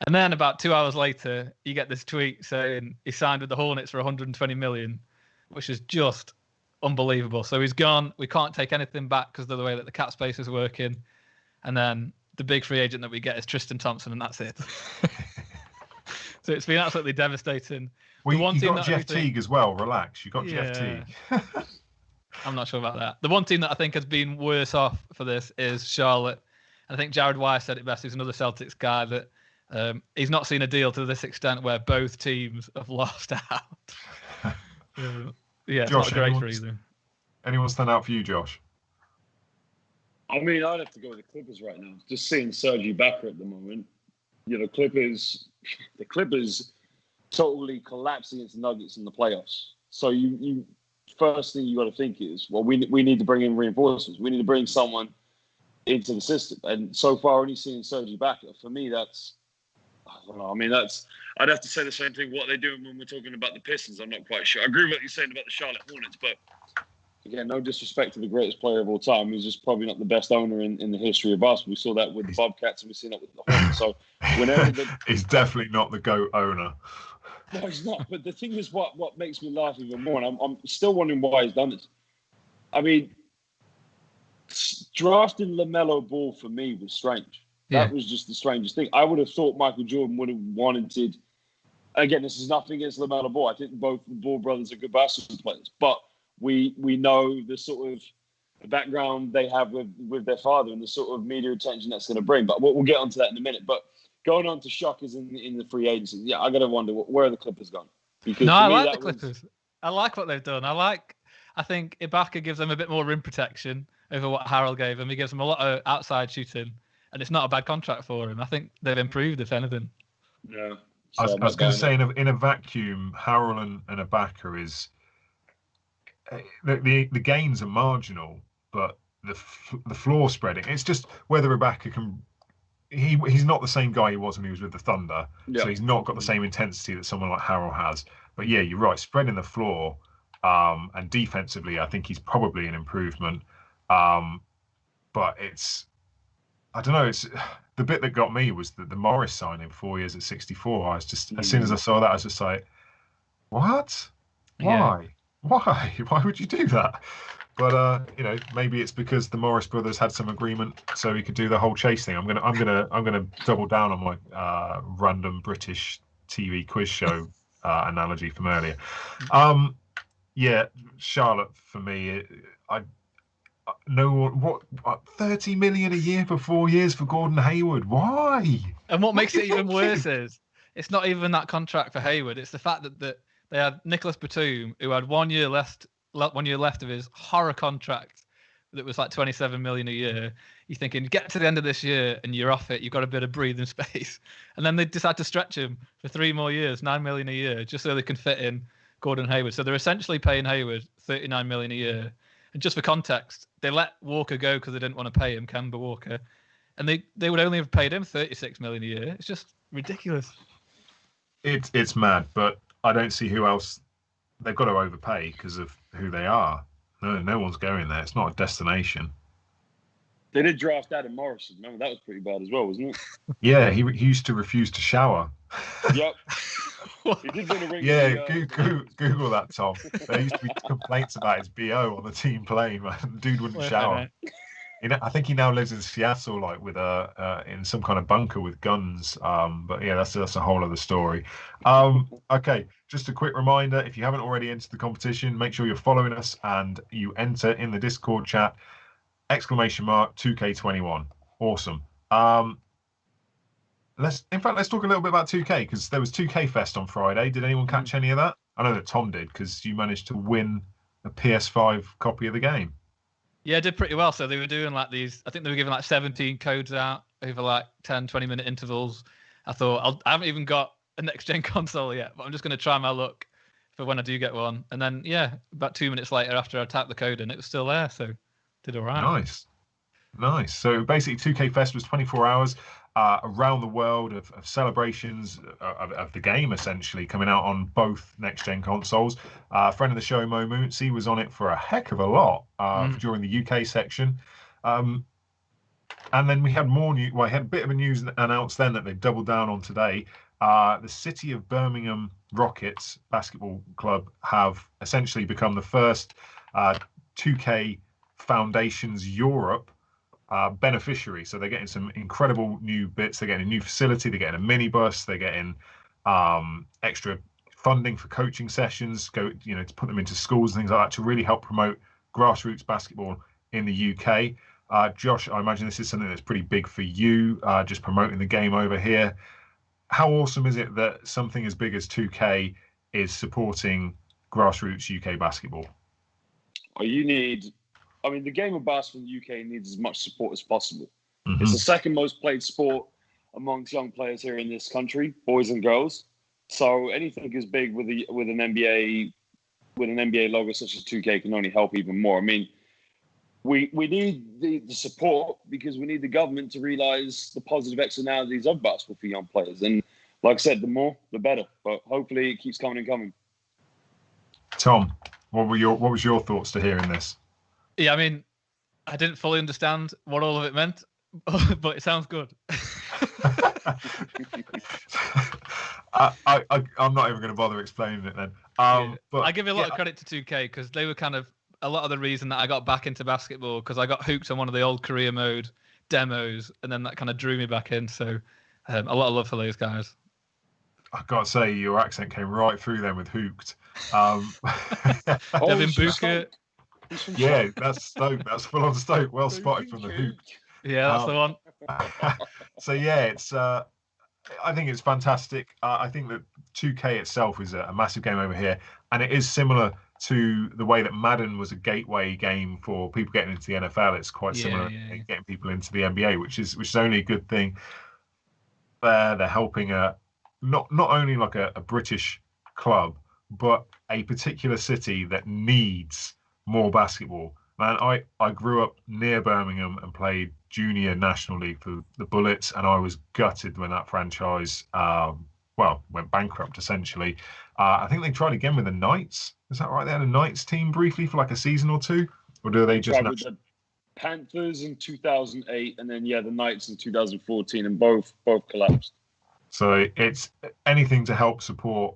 And then about 2 hours later, you get this tweet saying he signed with the Hornets for $120 million, which is just unbelievable. So he's gone. We can't take anything back because of the way that the cap space is working. And then the big free agent that we get is Tristan Thompson, and that's it. So it's been absolutely devastating. Well, you got Jeff Teague as well. Relax. You got Jeff Teague. I'm not sure about that. The one team that I think has been worse off for this is Charlotte. And I think Jared Wise said it best. He's another Celtics guy that he's not seen a deal to this extent where both teams have lost out. Yeah, it's Josh, not great for either. Anyone stand out for you, Josh? I mean, I'd have to go with the Clippers right now. Just seeing Serge Ibaka at the moment. The Clippers totally collapsed against the Nuggets in the playoffs. So you first thing you got to think is, well, we need to bring in reinforcements. We need to bring someone into the system. And so far, only seeing Serge Ibaka, for me, that's, I don't know. I mean, I'd have to say the same thing. What they're doing when we're talking about the Pistons, I'm not quite sure. I agree with what you're saying about the Charlotte Hornets, but again, no disrespect to the greatest player of all time. He's just probably not the best owner in the history of basketball. We saw that with the Bobcats, and we've seen that with the Hornets. So whenever he's definitely not the GOAT owner. No, he's not. But the thing is, what makes me laugh even more, and I'm still wondering why he's done this. I mean, drafting LaMelo Ball for me was strange. That was just the strangest thing. I would have thought Michael Jordan would have wanted. Again, this is nothing against LaMelo Ball. I think both the Ball brothers are good basketball players, but we know the sort of background they have with their father and the sort of media attention that's going to bring. But we'll get onto that in a minute. But going on to shockers in the free agency, I got to wonder where are the Clippers gone? Because I like the Clippers. I like what they've done. I think Ibaka gives them a bit more rim protection over what Harrell gave them. He gives them a lot of outside shooting, and it's not a bad contract for him. I think they've improved, if anything. Yeah. I was going to say, in a vacuum, Harrell and Ibaka is the gains are marginal, but the floor spreading. It's just whether Ibaka can. He's not the same guy he was when he was with the Thunder, so he's not got the same intensity that someone like Harrell has. But yeah, you're right. Spreading the floor and defensively, I think he's probably an improvement. But I don't know. It's the bit that got me was the Morris signing, 4 years at 64. I was just as soon as I saw that, I was just like, what? Why? Why would you do that? But maybe it's because the Morris brothers had some agreement, so he could do the whole Chase thing. I'm gonna double down on my random British TV quiz show analogy from earlier. Charlotte for me. What 30 million a year for 4 years for Gordon Hayward? Why? And what makes it even worse is it's not even that contract for Hayward. It's the fact that they had Nicholas Batum, who had 1 year left of his horror contract that was like 27 million a year. You're thinking, get to the end of this year and you're off it. You've got a bit of breathing space. And then they decide to stretch him for 3 more years, 9 million a year, just so they can fit in Gordon Hayward. So they're essentially paying Hayward 39 million a year. And just for context, they let Walker go because they didn't want to pay him, Kemba Walker. And they would only have paid him 36 million a year. It's just ridiculous. It's mad, but I don't see who else. They've got to overpay because of who they are. No one's going there. It's not a destination. They did draft Adam Morrison. Remember, that was pretty bad as well, wasn't it? Yeah, he used to refuse to shower. Yep. He did win a ring. Yeah, Google that, Tom. There used to be complaints about his BO on the team plane. Man. The dude wouldn't shower. I think he now lives in Seattle, like with in some kind of bunker with guns. But yeah, that's a whole other story. Okay, just a quick reminder: if you haven't already entered the competition, make sure you're following us and you enter in the Discord chat !2K21. Awesome. Let's talk a little bit about 2K because there was 2K Fest on Friday. Did anyone catch any of that? I know that Tom did because you managed to win a PS5 copy of the game. Yeah, did pretty well. So they were doing like these, I think they were giving like 17 codes out over like 10, 20-minute intervals. I thought, I haven't even got a next-gen console yet, but I'm just going to try my luck for when I do get one. And then, about 2 minutes later after I typed the code in, it was still there. So did all right. Nice. So basically 2K Fest was 24 hours around the world of celebrations of the game, essentially, coming out on both next-gen consoles. Friend of the show, Mo Moonsie, was on it for a heck of a lot during the UK section. And then we had more news. Well, I had a bit of a news announced then that they doubled down on today. The City of Birmingham Rockets Basketball Club have essentially become the first 2K Foundations Europe beneficiary. So they're getting some incredible new bits. They're getting a new facility. They're getting a minibus. They're getting extra funding for coaching sessions, to put them into schools and things like that to really help promote grassroots basketball in the UK. Josh, I imagine this is something that's pretty big for you, just promoting the game over here. How awesome is it that something as big as 2K is supporting grassroots UK basketball? Well, the game of basketball in the UK needs as much support as possible. Mm-hmm. It's the second most played sport amongst young players here in this country, boys and girls. So anything is big with an NBA with an NBA logo such as 2K can only help even more. I mean, we need the support because we need the government to realize the positive externalities of basketball for young players. And like I said, the more, the better. But hopefully it keeps coming and coming. Tom, what was your thoughts to hearing this? Yeah, I mean, I didn't fully understand what all of it meant, but it sounds good. I'm not even going to bother explaining it then. But I give you a lot of credit to 2K because they were kind of a lot of the reason that I got back into basketball because I got hooked on one of the old career mode demos, and then that kind of drew me back in. So a lot of love for those guys. I've got to say, your accent came right through them with hooked. Devin Booker. Yeah, that's Stoke. That's full on Stoke. Well spotted from the hook. Yeah, that's the one. So yeah, it's. I think it's fantastic. I think that 2K itself is a massive game over here, and it is similar to the way that Madden was a gateway game for people getting into the NFL. It's quite similar in getting people into the NBA, which is only a good thing. They're helping not only like a British club, but a particular city that needs more basketball. Man, I grew up near Birmingham and played junior National League for the Bullets, and I was gutted when that franchise went bankrupt essentially. I think they tried again with the Knights. Is that right? They had a Knights team briefly for like a season or two, or do they just? With the Panthers in 2008, and then the Knights in 2014, and both collapsed. So it's anything to help support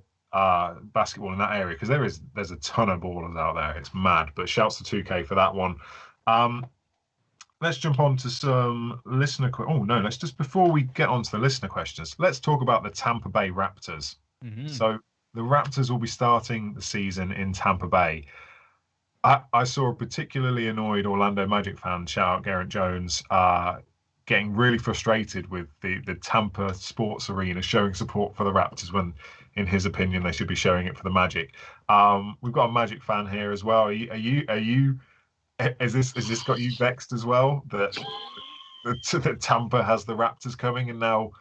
basketball in that area because there's a ton of ballers out there. It's mad. But shouts to 2K for that one. Let's jump on to some listener. Let's just before we get on to the listener questions, let's talk about the Tampa Bay Raptors. Mm-hmm. So the Raptors will be starting the season in Tampa Bay. I saw a particularly annoyed Orlando Magic fan, shout out Garrett Jones, getting really frustrated with the Tampa Sports Arena showing support for the Raptors when, in his opinion, they should be showing it for the Magic. We've got a Magic fan here as well. Are you? Has this got you vexed as well that Tampa has the Raptors coming and now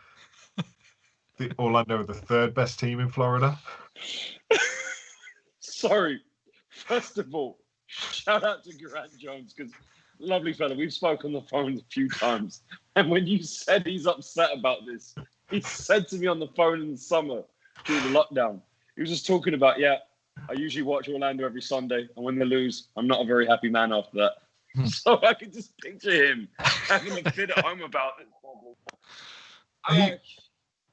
the Orlando are the third best team in Florida? Sorry. First of all, shout out to Grant Jones because lovely fella. We've spoken on the phone a few times, and when you said he's upset about this, he said to me on the phone in the summer through the lockdown, he was just talking about I usually watch Orlando every Sunday, and when they lose, I'm not a very happy man after that. So I could just picture him having a fit at home about this problem.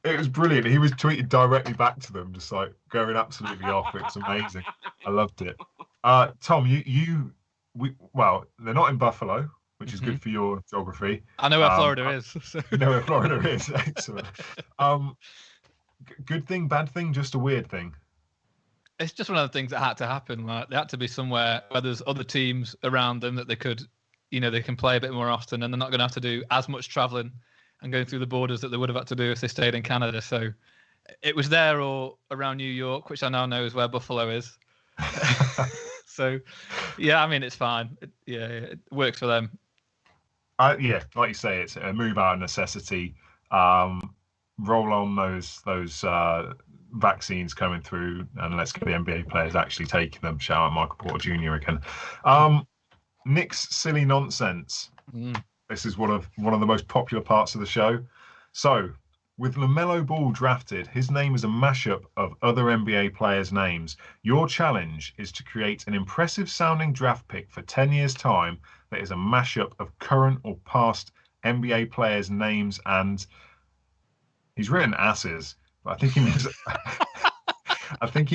It was brilliant. He was tweeted directly back to them, just like going absolutely off. It was amazing. I loved it. Tom, they're not in Buffalo, which is good for your geography. I know where Florida is. So. You know where Florida is. Excellent. Good thing, bad thing, just a weird thing. It's just one of the things that had to happen. Like, they had to be somewhere where there's other teams around them that they could, they can play a bit more often, and they're not going to have to do as much traveling and going through the borders that they would have had to do if they stayed in Canada. So it was there or around New York, which I now know is where Buffalo is. So, I mean, it's fine. It works for them. Like you say, it's a move out of necessity. Roll on those vaccines coming through, and let's get the NBA players actually taking them. Shout out Michael Porter Jr. again. Nick's silly nonsense. This is one of the most popular parts of the show. So, with LaMelo Ball drafted, his name is a mashup of other NBA players' names. Your challenge is to create an impressive sounding draft pick for 10 years' time that is a mashup of current or past NBA players' names, and he's written asses, but I think he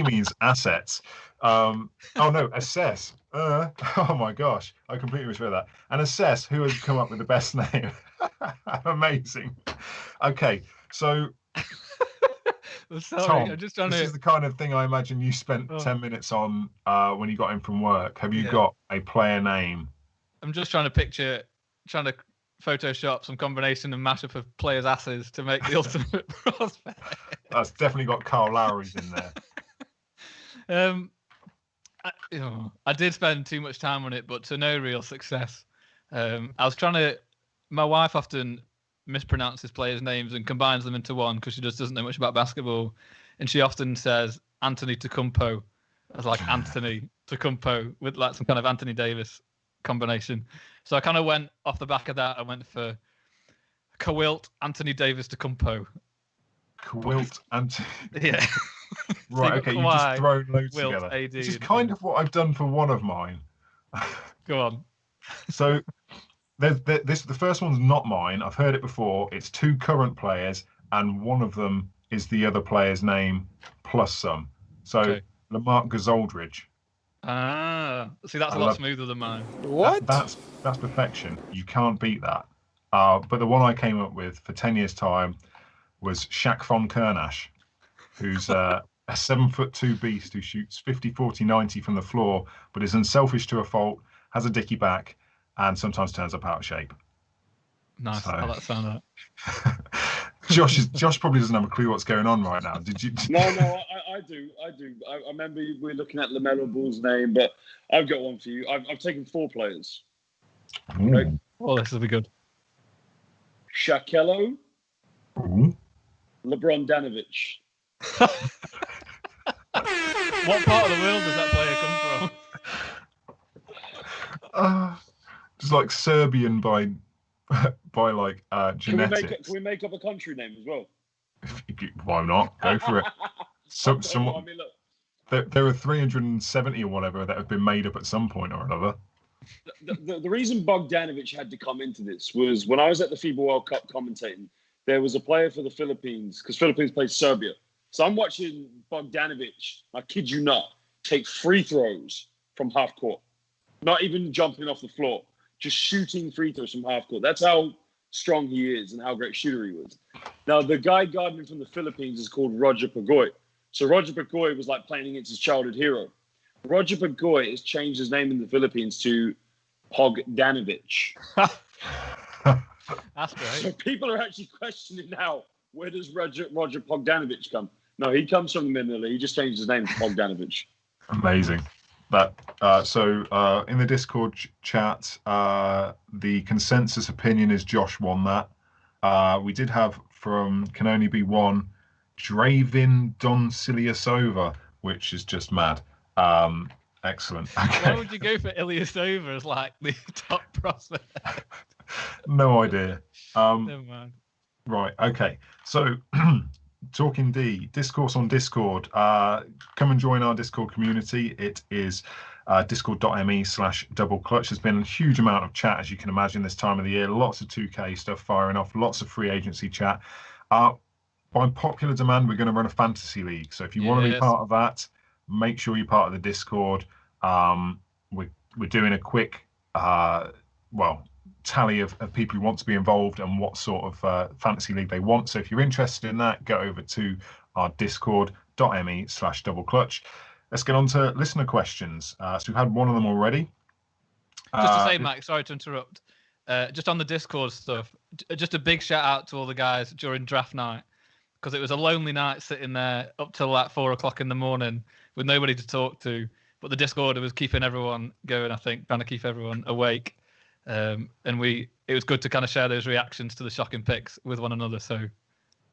means assets. Assess. Oh my gosh, I completely misread that. And assess who has come up with the best name. Amazing. Okay, so sorry, Tom, I'm just trying this is the kind of thing I imagine you spent 10 minutes on when you got in from work. Have you got a player name? I'm just trying to Photoshop some combination and mashup of players' asses to make the ultimate prospect. That's definitely got Kyle Lowry's in there. I did spend too much time on it, but to no real success. I was my wife often mispronounces players' names and combines them into one because she just doesn't know much about basketball. And she often says Anthony Tocumpo as like Anthony Tocumpo with like some kind of Anthony Davis combination. So I kind of went off the back of that. I went for Cawilt Anthony Davis Tocumpo. Cawilt Anthony. Yeah. Right. Okay. You just throw loads Wilt, together. AD, Which is kind of what I've done for one of mine. Go on. So the first one's not mine. I've heard it before. It's two current players, and one of them is the other player's name plus some. So Okay. Lamarck Gazoldridge. See, that's a lot smoother than mine. What? That's perfection. You can't beat that. But the one I came up with for 10 years' time was Shaq von Kernash, who's a 7'2" beast who shoots 50, 40, 90 from the floor, but is unselfish to a fault, has a dicky back, and sometimes turns up out of shape. Nice. So... I like the sound of that. Josh probably doesn't have a clue what's going on right now. Did you? No, I do. I remember we're looking at LaMelo Ball's name, but I've got one for you. I've taken 4 players. Okay. Oh, this will be good. Shaquello, LeBron Danovich. What part of the world does that player come from? Just like Serbian by like genetics. Can we make up a country name as well? Why not? Go for it. I mean, look, there are 370 or whatever that have been made up at some point or another. The reason Bogdanovich had to come into this was when I was at the FIBA World Cup commentating, there was a player for the Philippines, because Philippines played Serbia. So I'm watching Bogdanovich, I kid you not, take free throws from half court. Not even jumping off the floor, just shooting free throws from half court. That's how strong he is and how great shooter he was. Now, the guy guarding him from the Philippines is called Roger Pagoy. So Roger Pagoy was like playing against his childhood hero. Roger Pagoy has changed his name in the Philippines to Bogdanovich. That's great. So people are actually questioning now, where does Roger Bogdanovich come? No, he comes from the Middle East. He just changed his name to Bogdanovich. Amazing. So in the Discord chat, the consensus opinion is Josh won that. We did have from Can Only Be One, Draven Doncilyasova, which is just mad. Excellent. Okay. Why would you go for Ilyasova as like the top prospect? No idea. Never mind. Right. Okay. So talking discourse on Discord. Come and join our Discord community. It is discord.me/doubleclutch. There's been a huge amount of chat, as you can imagine, this time of the year. Lots of 2K stuff firing off. Lots of free agency chat. By popular demand, we're going to run a fantasy league. So if you want to be part of that, make sure you're part of the Discord. We're doing a quick tally of people who want to be involved and what sort of fantasy league they want. So if you're interested in that, go over to our discord.me/doubleclutch. Let's get on to listener questions. So we've had one of them already. Just to say, Mike, sorry to interrupt. Just on the Discord stuff, just a big shout out to all the guys during draft night, because it was a lonely night sitting there up till like 4 o'clock in the morning with nobody to talk to. But the Discord was keeping everyone going, I think, trying to keep everyone awake. And it was good to kind of share those reactions to the shocking picks with one another. So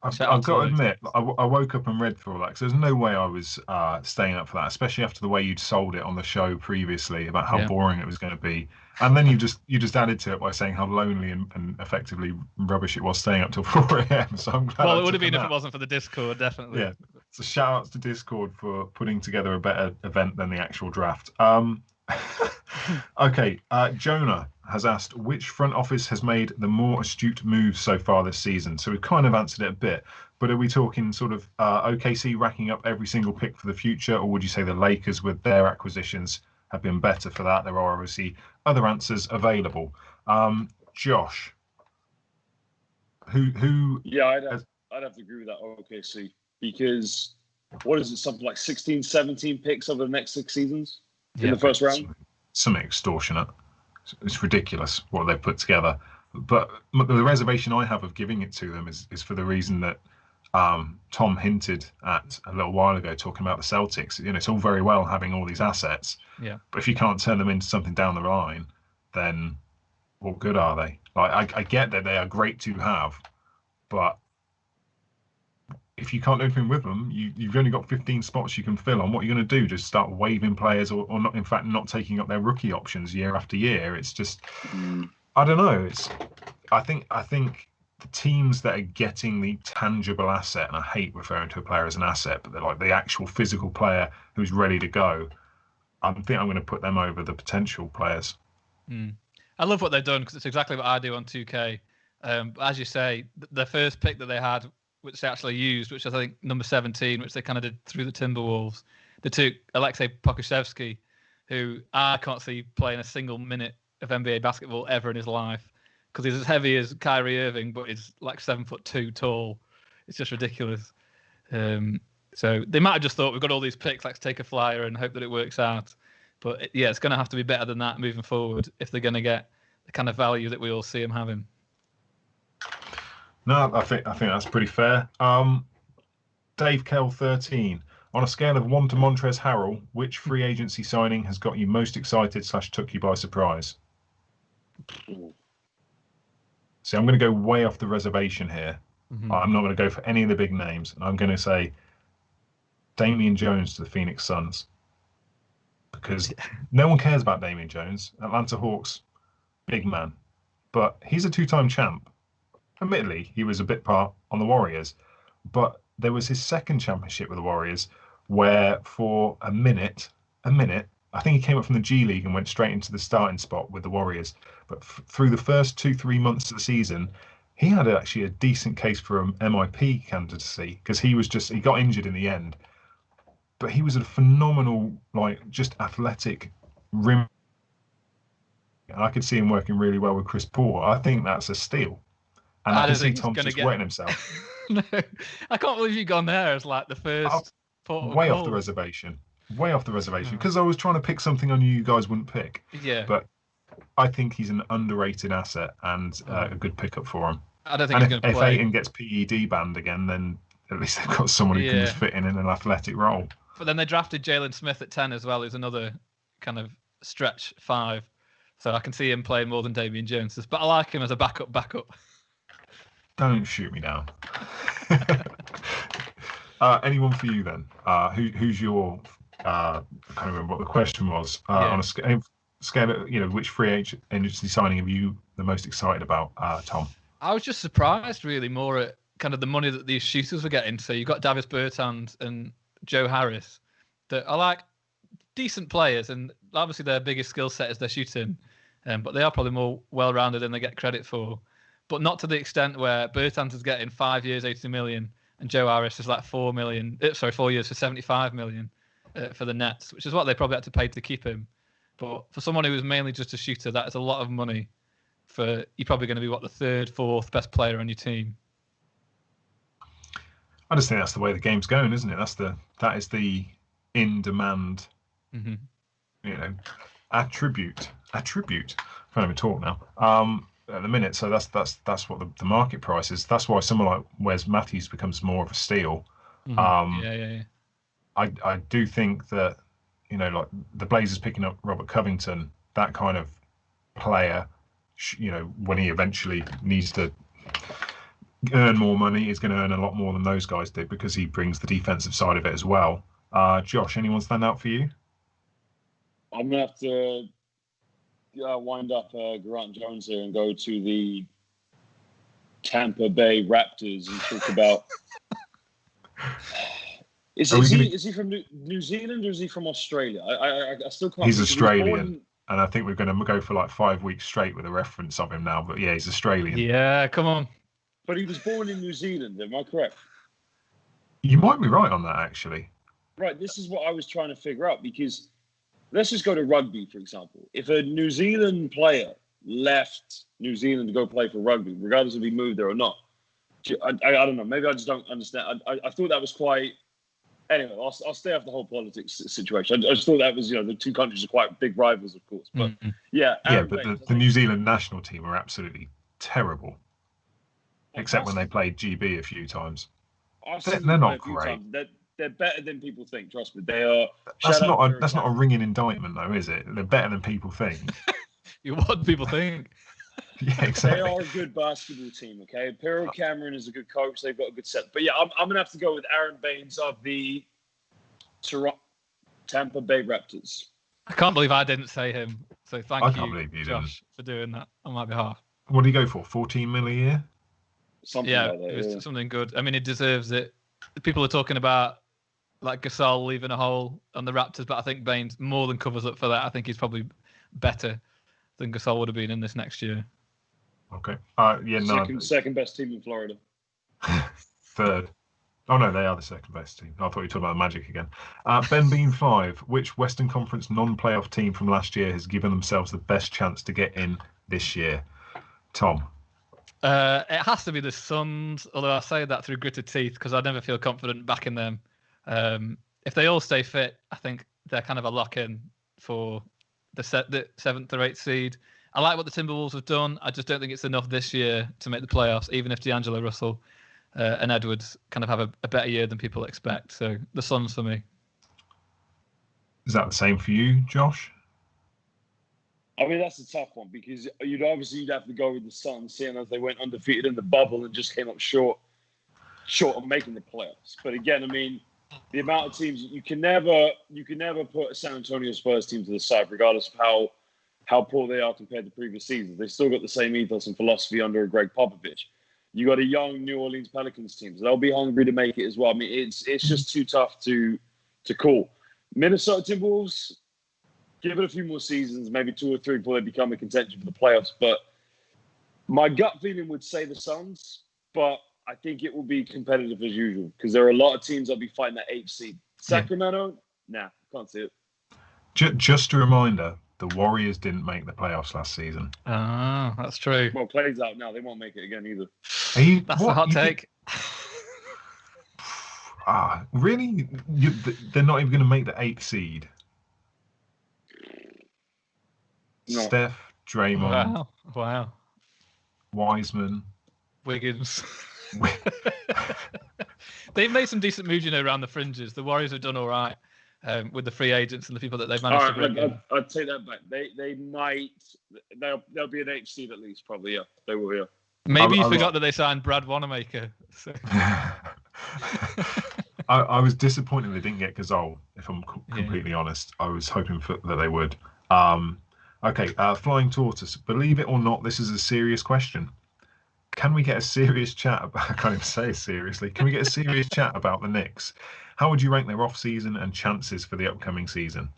I've got to admit, I woke up and read through all that, because there's no way I was staying up for that, especially after the way you'd sold it on the show previously about how boring it was going to be. And then you just added to it by saying how lonely and effectively rubbish it was staying up till 4 a.m. So I'm glad. Well, it would have been if it wasn't for the Discord, definitely. Yeah. So shout outs to Discord for putting together a better event than the actual draft. Okay, Jonah has asked, which front office has made the more astute moves so far this season? So we've kind of answered it a bit, but are we talking sort of OKC racking up every single pick for the future, or would you say the Lakers with their acquisitions have been better for that? There are obviously other answers available. Josh, who? Yeah, I'd have to agree with that OKC, because what is it, something like 16, 17 picks over the next 6 seasons in the first round? Something extortionate. It's ridiculous what they've put together. But the reservation I have of giving it to them is for the reason that Tom hinted at a little while ago, talking about the Celtics. You know, it's all very well having all these assets, but if you can't turn them into something down the line, then what good are they? Like, I get that they are great to have, but if you can't do anything with them, you've only got 15 spots you can fill on. What are you going to do? Just start waiving players or not? In fact, not taking up their rookie options year after year. It's just, I don't know. I think the teams that are getting the tangible asset, and I hate referring to a player as an asset, but they're like the actual physical player who's ready to go. I think I'm going to put them over the potential players. I love what they've done because it's exactly what I do on 2K. As you say, the first pick that they had, which they actually used, which I think number 17, which they kind of did through the Timberwolves, they took Alexei Pokusevski, who I can't see playing a single minute of NBA basketball ever in his life because he's as heavy as Kyrie Irving, but he's like 7'2" tall. It's just ridiculous. So they might have just thought, we've got all these picks, let's take a flyer and hope that it works out. But yeah, it's going to have to be better than that moving forward if they're going to get the kind of value that we all see him having. No, I think that's pretty fair. Dave Kell 13. On a scale of 1 to Montrezl Harrell, which free agency signing has got you most excited / took you by surprise? See, I'm going to go way off the reservation here. I'm not going to go for any of the big names. I'm going to say Damian Jones to the Phoenix Suns. Because no one cares about Damian Jones. Atlanta Hawks, big man. But he's a 2-time champ. Admittedly, he was a bit part on the Warriors. But there was his second championship with the Warriors where for a minute, I think he came up from the G League and went straight into the starting spot with the Warriors. But through the first 2-3 months of the season, he had actually a decent case for an MIP candidacy because he got injured in the end. But he was a phenomenal, just athletic rim. And I could see him working really well with Chris Paul. I think that's a steal. And I can see Tom just wetting himself. No, I can't believe you've gone there as like the first way off the reservation. Way off the reservation. Because I was trying to pick something I knew you guys wouldn't pick. Yeah. But I think he's an underrated asset and a good pickup for him. I don't think he's going to play. If Ayton gets PED banned again, then at least they've got someone who can just fit in an athletic role. But then they drafted Jalen Smith at 10 as well, who's another kind of stretch 5. So I can see him playing more than Damian Jones. But I like him as a backup. Don't shoot me down. Anyone for you then? Who's your? I can't remember what the question was. On a scale of, which free agency signing are you the most excited about, Tom? I was just surprised, really, more at kind of the money that these shooters were getting. So you got Davis Bertans and Joe Harris, that are like decent players, and obviously their biggest skill set is their shooting, but they are probably more well-rounded than they get credit for. But not to the extent where Bertans is getting 5 years, 80 million, and Joe Harris is like 4 years for 75 million for the Nets, which is what they probably had to pay to keep him. But for someone who is mainly just a shooter, that is a lot of money for, you're probably going to be the 3rd, 4th best player on your team. I just think that's the way the game's going, isn't it? That is the in-demand, attribute. I can't even talk now. At the minute, so that's what the market price is. That's why someone like Wes Matthews becomes more of a steal. Yeah. I do think that like the Blazers picking up Robert Covington, that kind of player, when he eventually needs to earn more money, is going to earn a lot more than those guys did because he brings the defensive side of it as well. Josh, anyone stand out for you? I'm gonna have to wind up Grant Jones here and go to the Tampa Bay Raptors and talk about. Is he from New Zealand or is he from Australia? I still can't. He's Australian, and I think we're going to go for like 5 weeks straight with a reference of him now. But yeah, he's Australian. Yeah, come on. But he was born in New Zealand. Am I correct? You might be right on that, actually. Right. This is what I was trying to figure out because. Let's just go to rugby, for example. If a New Zealand player left New Zealand to go play for rugby, regardless if he moved there or not, I don't know. Maybe I just don't understand. I thought that was quite... Anyway, I'll stay off the whole politics situation. I just thought that was, the two countries are quite big rivals, of course. But but the New Zealand national team are absolutely terrible, except when they played GB a few times. They're not great. They're better than people think. Trust me, they are. That's not a ringing indictment, though, is it? They're better than people think. What do people think? Yeah, exactly. They are a good basketball team, okay? Pero Cameron is a good coach. They've got a good set. But yeah, I'm going to have to go with Aaron Baines of the Tampa Bay Raptors. I can't believe I didn't say him. So thank can't believe you Josh, for doing that on my behalf. What do you go for? 14 mil a year? Something like that. It was something good. I mean, he deserves it. People are talking about like Gasol leaving a hole on the Raptors, but I think Baines more than covers up for that. I think he's probably better than Gasol would have been in this next year. Okay. Second best team in Florida. Third. Oh, no, they are the second best team. I thought you were talking about the Magic again. Ben Bean 5. Which Western Conference non-playoff team from last year has given themselves the best chance to get in this year? Tom? It has to be the Suns, although I say that through gritted teeth because I never feel confident backing them. If they all stay fit, I think they're kind of a lock-in for the 7th or 8th seed. I like what the Timberwolves have done. I just don't think it's enough this year to make the playoffs, even if D'Angelo Russell and Edwards kind of have a better year than people expect. So the Suns for me. Is that the same for you, Josh? I mean, that's a tough one because you'd have to go with the Suns, seeing as they went undefeated in the bubble and just came up short of making the playoffs. But again, I mean, the amount of teams you can never put a San Antonio Spurs team to the side, regardless of how poor they are compared to previous seasons. They still got the same ethos and philosophy under Greg Popovich. You got a young New Orleans Pelicans team, so they'll be hungry to make it as well. I mean, it's just too tough to call. Minnesota Timberwolves, give it a few more seasons, maybe 2 or 3 before they become a contention for the playoffs. But my gut feeling would say the Suns, but I think it will be competitive as usual because there are a lot of teams that'll be fighting that 8th seed. Sacramento, nah, can't see it. Just a reminder, the Warriors didn't make the playoffs last season. Ah, that's true. Well, Clay's out now. They won't make it again either. That's a hot take. Really? They're not even going to make the 8th seed? No. Steph, Draymond. Wow. Wiseman. Wiggins. They've made some decent moves, around the fringes. The Warriors have done all right with the free agents and the people that they've managed to bring in. I'd take that back. They'll be an 8th seed at least, probably. Yeah, they will. Yeah. Maybe you forgot that they signed Brad Wanamaker. So. I was disappointed they didn't get Gasol. If I'm completely honest, I was hoping that they would. Okay, Flying Tortoise. Believe it or not, this is a serious question. Can we get a serious chat about? I can't even say it seriously. Can we get a serious chat about the Knicks? How would you rank their off-season and chances for the upcoming season?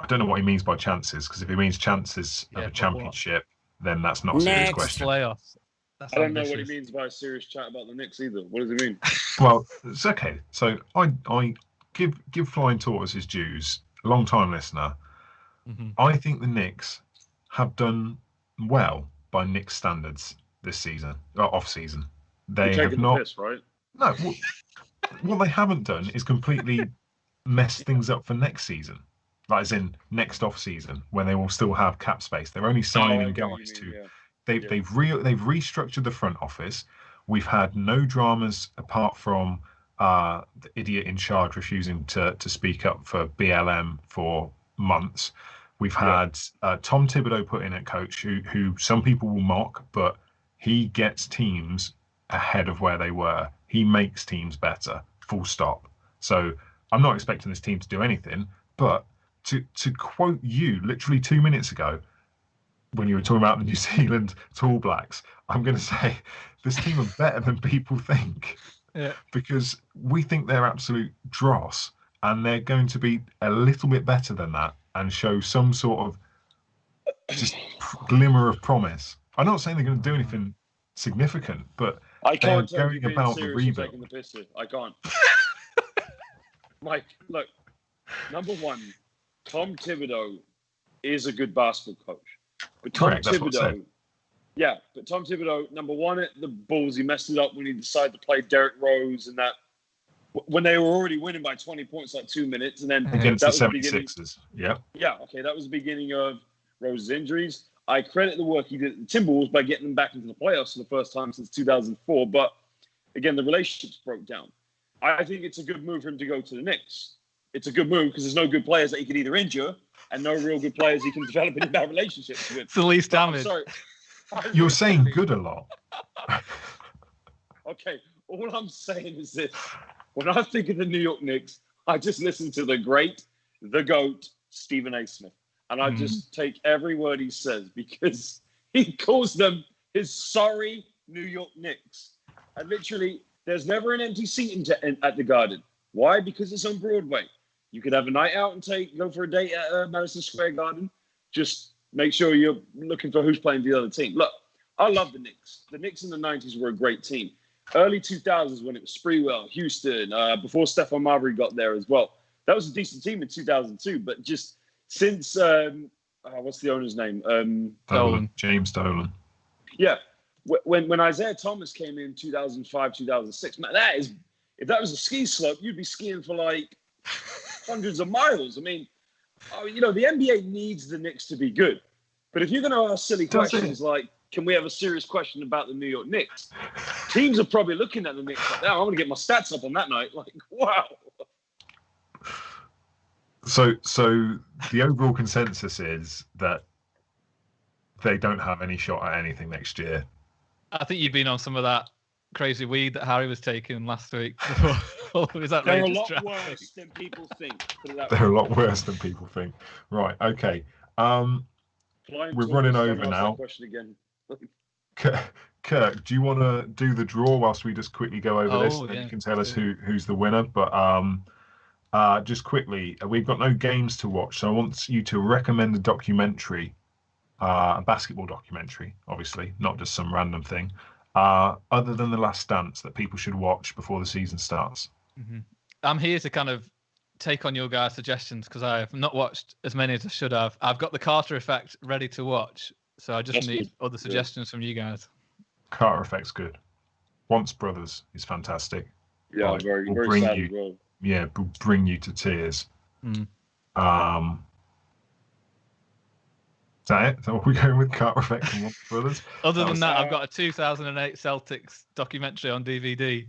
I don't know what he means by chances, because if he means chances of a championship, then that's not a serious question. Playoffs. I don't know what he means by a serious chat about the Knicks either. What does he mean? Well, it's okay. So I give Flying Tortoise his dues. Long-time listener. Mm-hmm. I think the Knicks have done well by Knicks standards this season, or off-season. They have not. Piss, right? No. What they haven't done is completely mess things up for next season. Like as in next off-season, when they will still have cap space. They're only signing guys to. Yeah. They've restructured the front office. We've had no dramas apart from the idiot in charge refusing to speak up for BLM for months. We've had Tom Thibodeau put in at coach, who some people will mock, but he gets teams ahead of where they were. He makes teams better, full stop. So I'm not expecting this team to do anything, but to quote you literally 2 minutes ago, when you were talking about the New Zealand Tall Blacks, I'm going to say this team are better than people think. Yeah. Because we think they're absolute dross, and they're going to be a little bit better than that and show some sort of just glimmer of promise. I'm not saying they're going to do anything significant, but I can't they're going about the rebuild. I can't. Mike, look, number one, Tom Thibodeau is a good basketball coach. But Tom Thibodeau, number one at the Bulls, he messed it up when he decided to play Derrick Rose and that when they were already winning by 20 points, like 2 minutes, and then against the 76ers. Yeah, okay, that was the beginning of Rose's injuries. I credit the work he did at the Timberwolves by getting them back into the playoffs for the first time since 2004. But again, the relationships broke down. I think it's a good move for him to go to the Knicks. it's a good move because there's no good players that he can either injure and no real good players he can develop any bad relationships with. It's the least damage. Sorry. You're saying good a lot. Okay, all I'm saying is this. When I think of the New York Knicks, I just listen to the great, the GOAT, Stephen A. Smith. And I just take every word he says because he calls them his sorry New York Knicks. And literally, there's never an empty seat at the Garden. Why? Because it's on Broadway. You could have a night out and go for a date at Madison Square Garden. Just make sure you're looking for who's playing the other team. Look, I love the Knicks. The Knicks in the 90s were a great team. Early 2000s when it was Sprewell, Houston, before Stephon Marbury got there as well. That was a decent team in 2002. But just since, what's the owner's name? Dolan. James Dolan. Yeah. When Isaiah Thomas came in 2005, 2006, man, if that was a ski slope, you'd be skiing for like hundreds of miles. I mean, the NBA needs the Knicks to be good. But if you're going to ask silly questions like, can we have a serious question about the New York Knicks? Teams are probably looking at the Knicks like, I'm going to get my stats up on that night. Like, wow. So the overall consensus is that they don't have any shot at anything next year. I think you've been on some of that crazy weed that Harry was taking last week. They're a lot worse than people think. They're a lot worse than people think. Right. Okay. We're running over now. Question again. Kirk, do you want to do the draw whilst we just quickly go over this? And you can tell us who's the winner. But just quickly, we've got no games to watch, so I want you to recommend a documentary, a basketball documentary, obviously, not just some random thing, other than The Last Dance that people should watch before the season starts. Mm-hmm. I'm here to kind of take on your guys' suggestions because I have not watched as many as I should have. I've got the Carter Effect ready to watch, so I just need other suggestions from you guys. Carter Effect's good. Once Brothers is fantastic. Yeah, like, very sad as well. Yeah, bring you to tears. Is that it? So we're going with Carter Effect and Once Brothers. Other than that, I've got a 2008 Celtics documentary on DVD.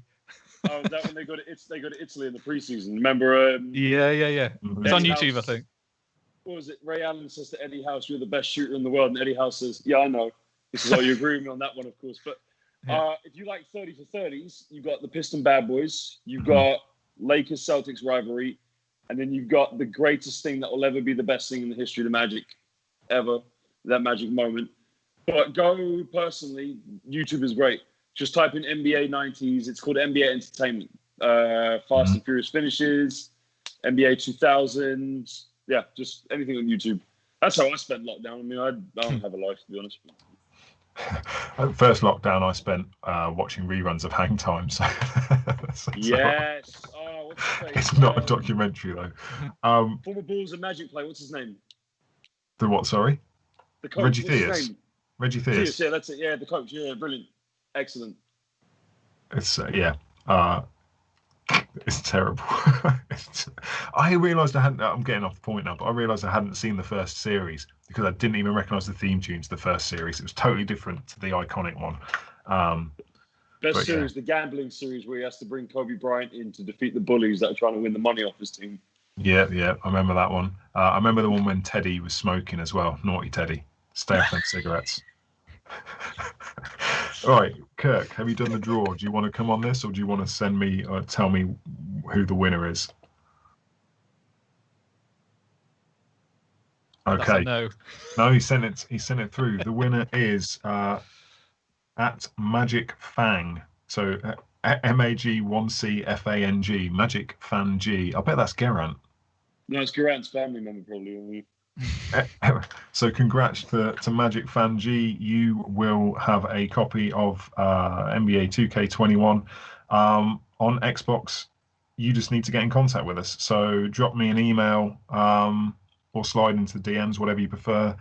Oh, is that when they go to Italy in the preseason? Remember? Yeah. It's on YouTube, I think. What was it? Ray Allen says to Eddie House, "You're the best shooter in the world," and Eddie House says, "Yeah, I know." This is all you agree with me on that one, of course. But if you like 30 for 30s, you've got the Piston Bad Boys, you've got Lakers Celtics rivalry, and then you've got the greatest thing that will ever be the best thing in the history of the Magic ever, that magic moment. But go personally, YouTube is great. Just type in NBA 90s. It's called NBA Entertainment. Fast and Furious finishes, NBA 2000s. Yeah, just anything on YouTube. That's how I spent lockdown. I mean, I don't have a life, to be honest. First lockdown, I spent watching reruns of Hang Time. So yes. Oh, what's his name? It's not a documentary, though. Former Bulls and Magic player. What's his name? The what, sorry? The coach. Reggie Theus. Reggie Theus. Yeah, that's it. Yeah, the coach. Yeah, brilliant. Excellent. It's it's terrible. I realised I'm getting off the point now, but I realised I hadn't seen the first series because I didn't even recognise the theme tune to the first series. It was totally different to the iconic one. Best series, the gambling series where he has to bring Kobe Bryant in to defeat the bullies that are trying to win the money off his team. Yeah, I remember that one. I remember the one when Teddy was smoking as well. Naughty Teddy. Stay off them cigarettes. All right, Kirk, have you done the draw? Do you want to come on this, or do you want to send me or tell me who the winner is? Okay. No, he sent it through. The winner is at Magic Fang. So MAG1CFANG, Magic Fan G. I bet that's Geraint. No, it's Geraint's family member probably. So congrats to Magic Fan G. You will have a copy of NBA 2K21 on Xbox. You just need to get in contact with us. So drop me an email or slide into the DMs, whatever you prefer.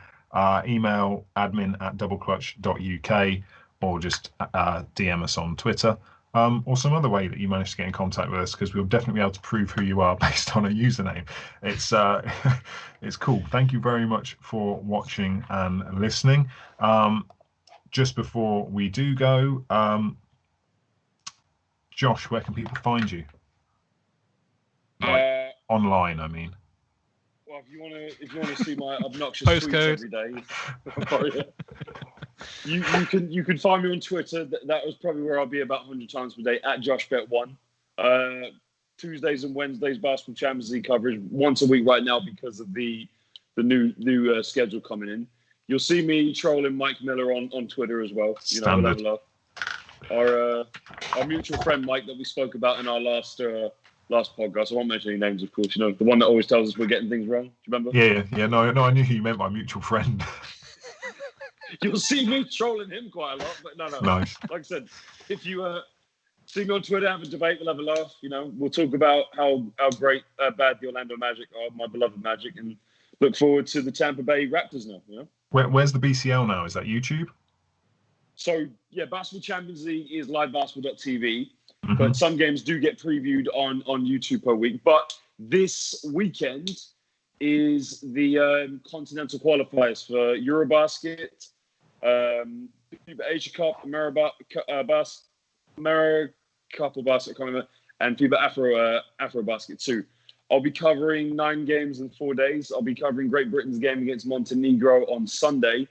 Email admin@doubleclutch.uk or just DM us on Twitter. Or some other way that you manage to get in contact with us, because we'll definitely be able to prove who you are based on a username. It's it's cool. Thank you very much for watching and listening. Just before we do go, Josh, where can people find you? online, I mean. Well, if you want to see my obnoxious tweets every day, you can find me on Twitter. That was probably where I'll be about 100 times per day at Josh Bett 1. Tuesdays and Wednesdays basketball Champions League coverage once a week right now because of the new schedule coming in. You'll see me trolling Mike Miller on Twitter as well. Standard. Our mutual friend Mike that we spoke about in our last podcast. I won't mention any names, of course. The one that always tells us we're getting things wrong. Do you remember? Yeah. No, I knew who you meant by mutual friend. You'll see me trolling him quite a lot, but no. Nice. Like I said, if you see me on Twitter, have a debate, we'll have a laugh. We'll talk about how great, bad the Orlando Magic are, my beloved Magic, and look forward to the Tampa Bay Raptors now. Where's the BCL now? Is that YouTube? So yeah, Basketball Champions League is livebasketball.tv, but some games do get previewed on YouTube per week. But this weekend is the continental qualifiers for Eurobasket, FIBA Asia Cup, Cup of Basket, and FIBA Afrobasket 2. I'll be covering 9 games in 4 days. I'll be covering Great Britain's game against Montenegro on Sunday.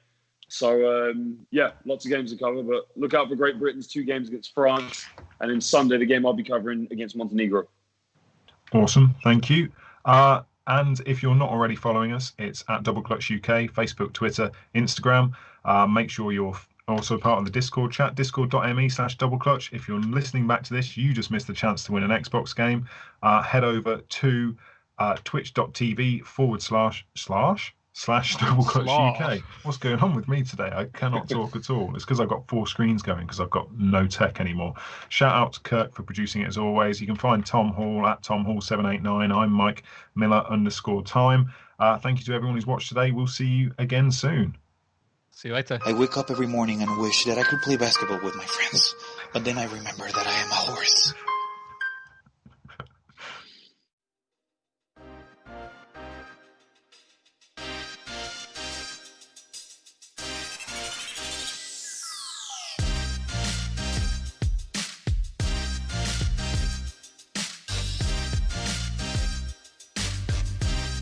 So, lots of games to cover, but look out for Great Britain's 2 games against France. And then Sunday, the game I'll be covering against Montenegro. Awesome. Thank you. And if you're not already following us, it's at Double Clutch UK, Facebook, Twitter, Instagram. Make sure you're also part of the Discord chat, discord.me/doubleclutch. If you're listening back to this, you just missed the chance to win an Xbox game. Head over to twitch.tv//Double Clutch UK. What's going on with me today? I cannot talk at all. It's because I've got 4 screens going because I've got no tech anymore. Shout out to Kirk for producing it as always. You can find Tom Hall at TomHall789. I'm Mike Miller _time. Thank you to everyone who's watched today. We'll see you again soon. See you later. I wake up every morning and wish that I could play basketball with my friends, but then I remember that I am a horse.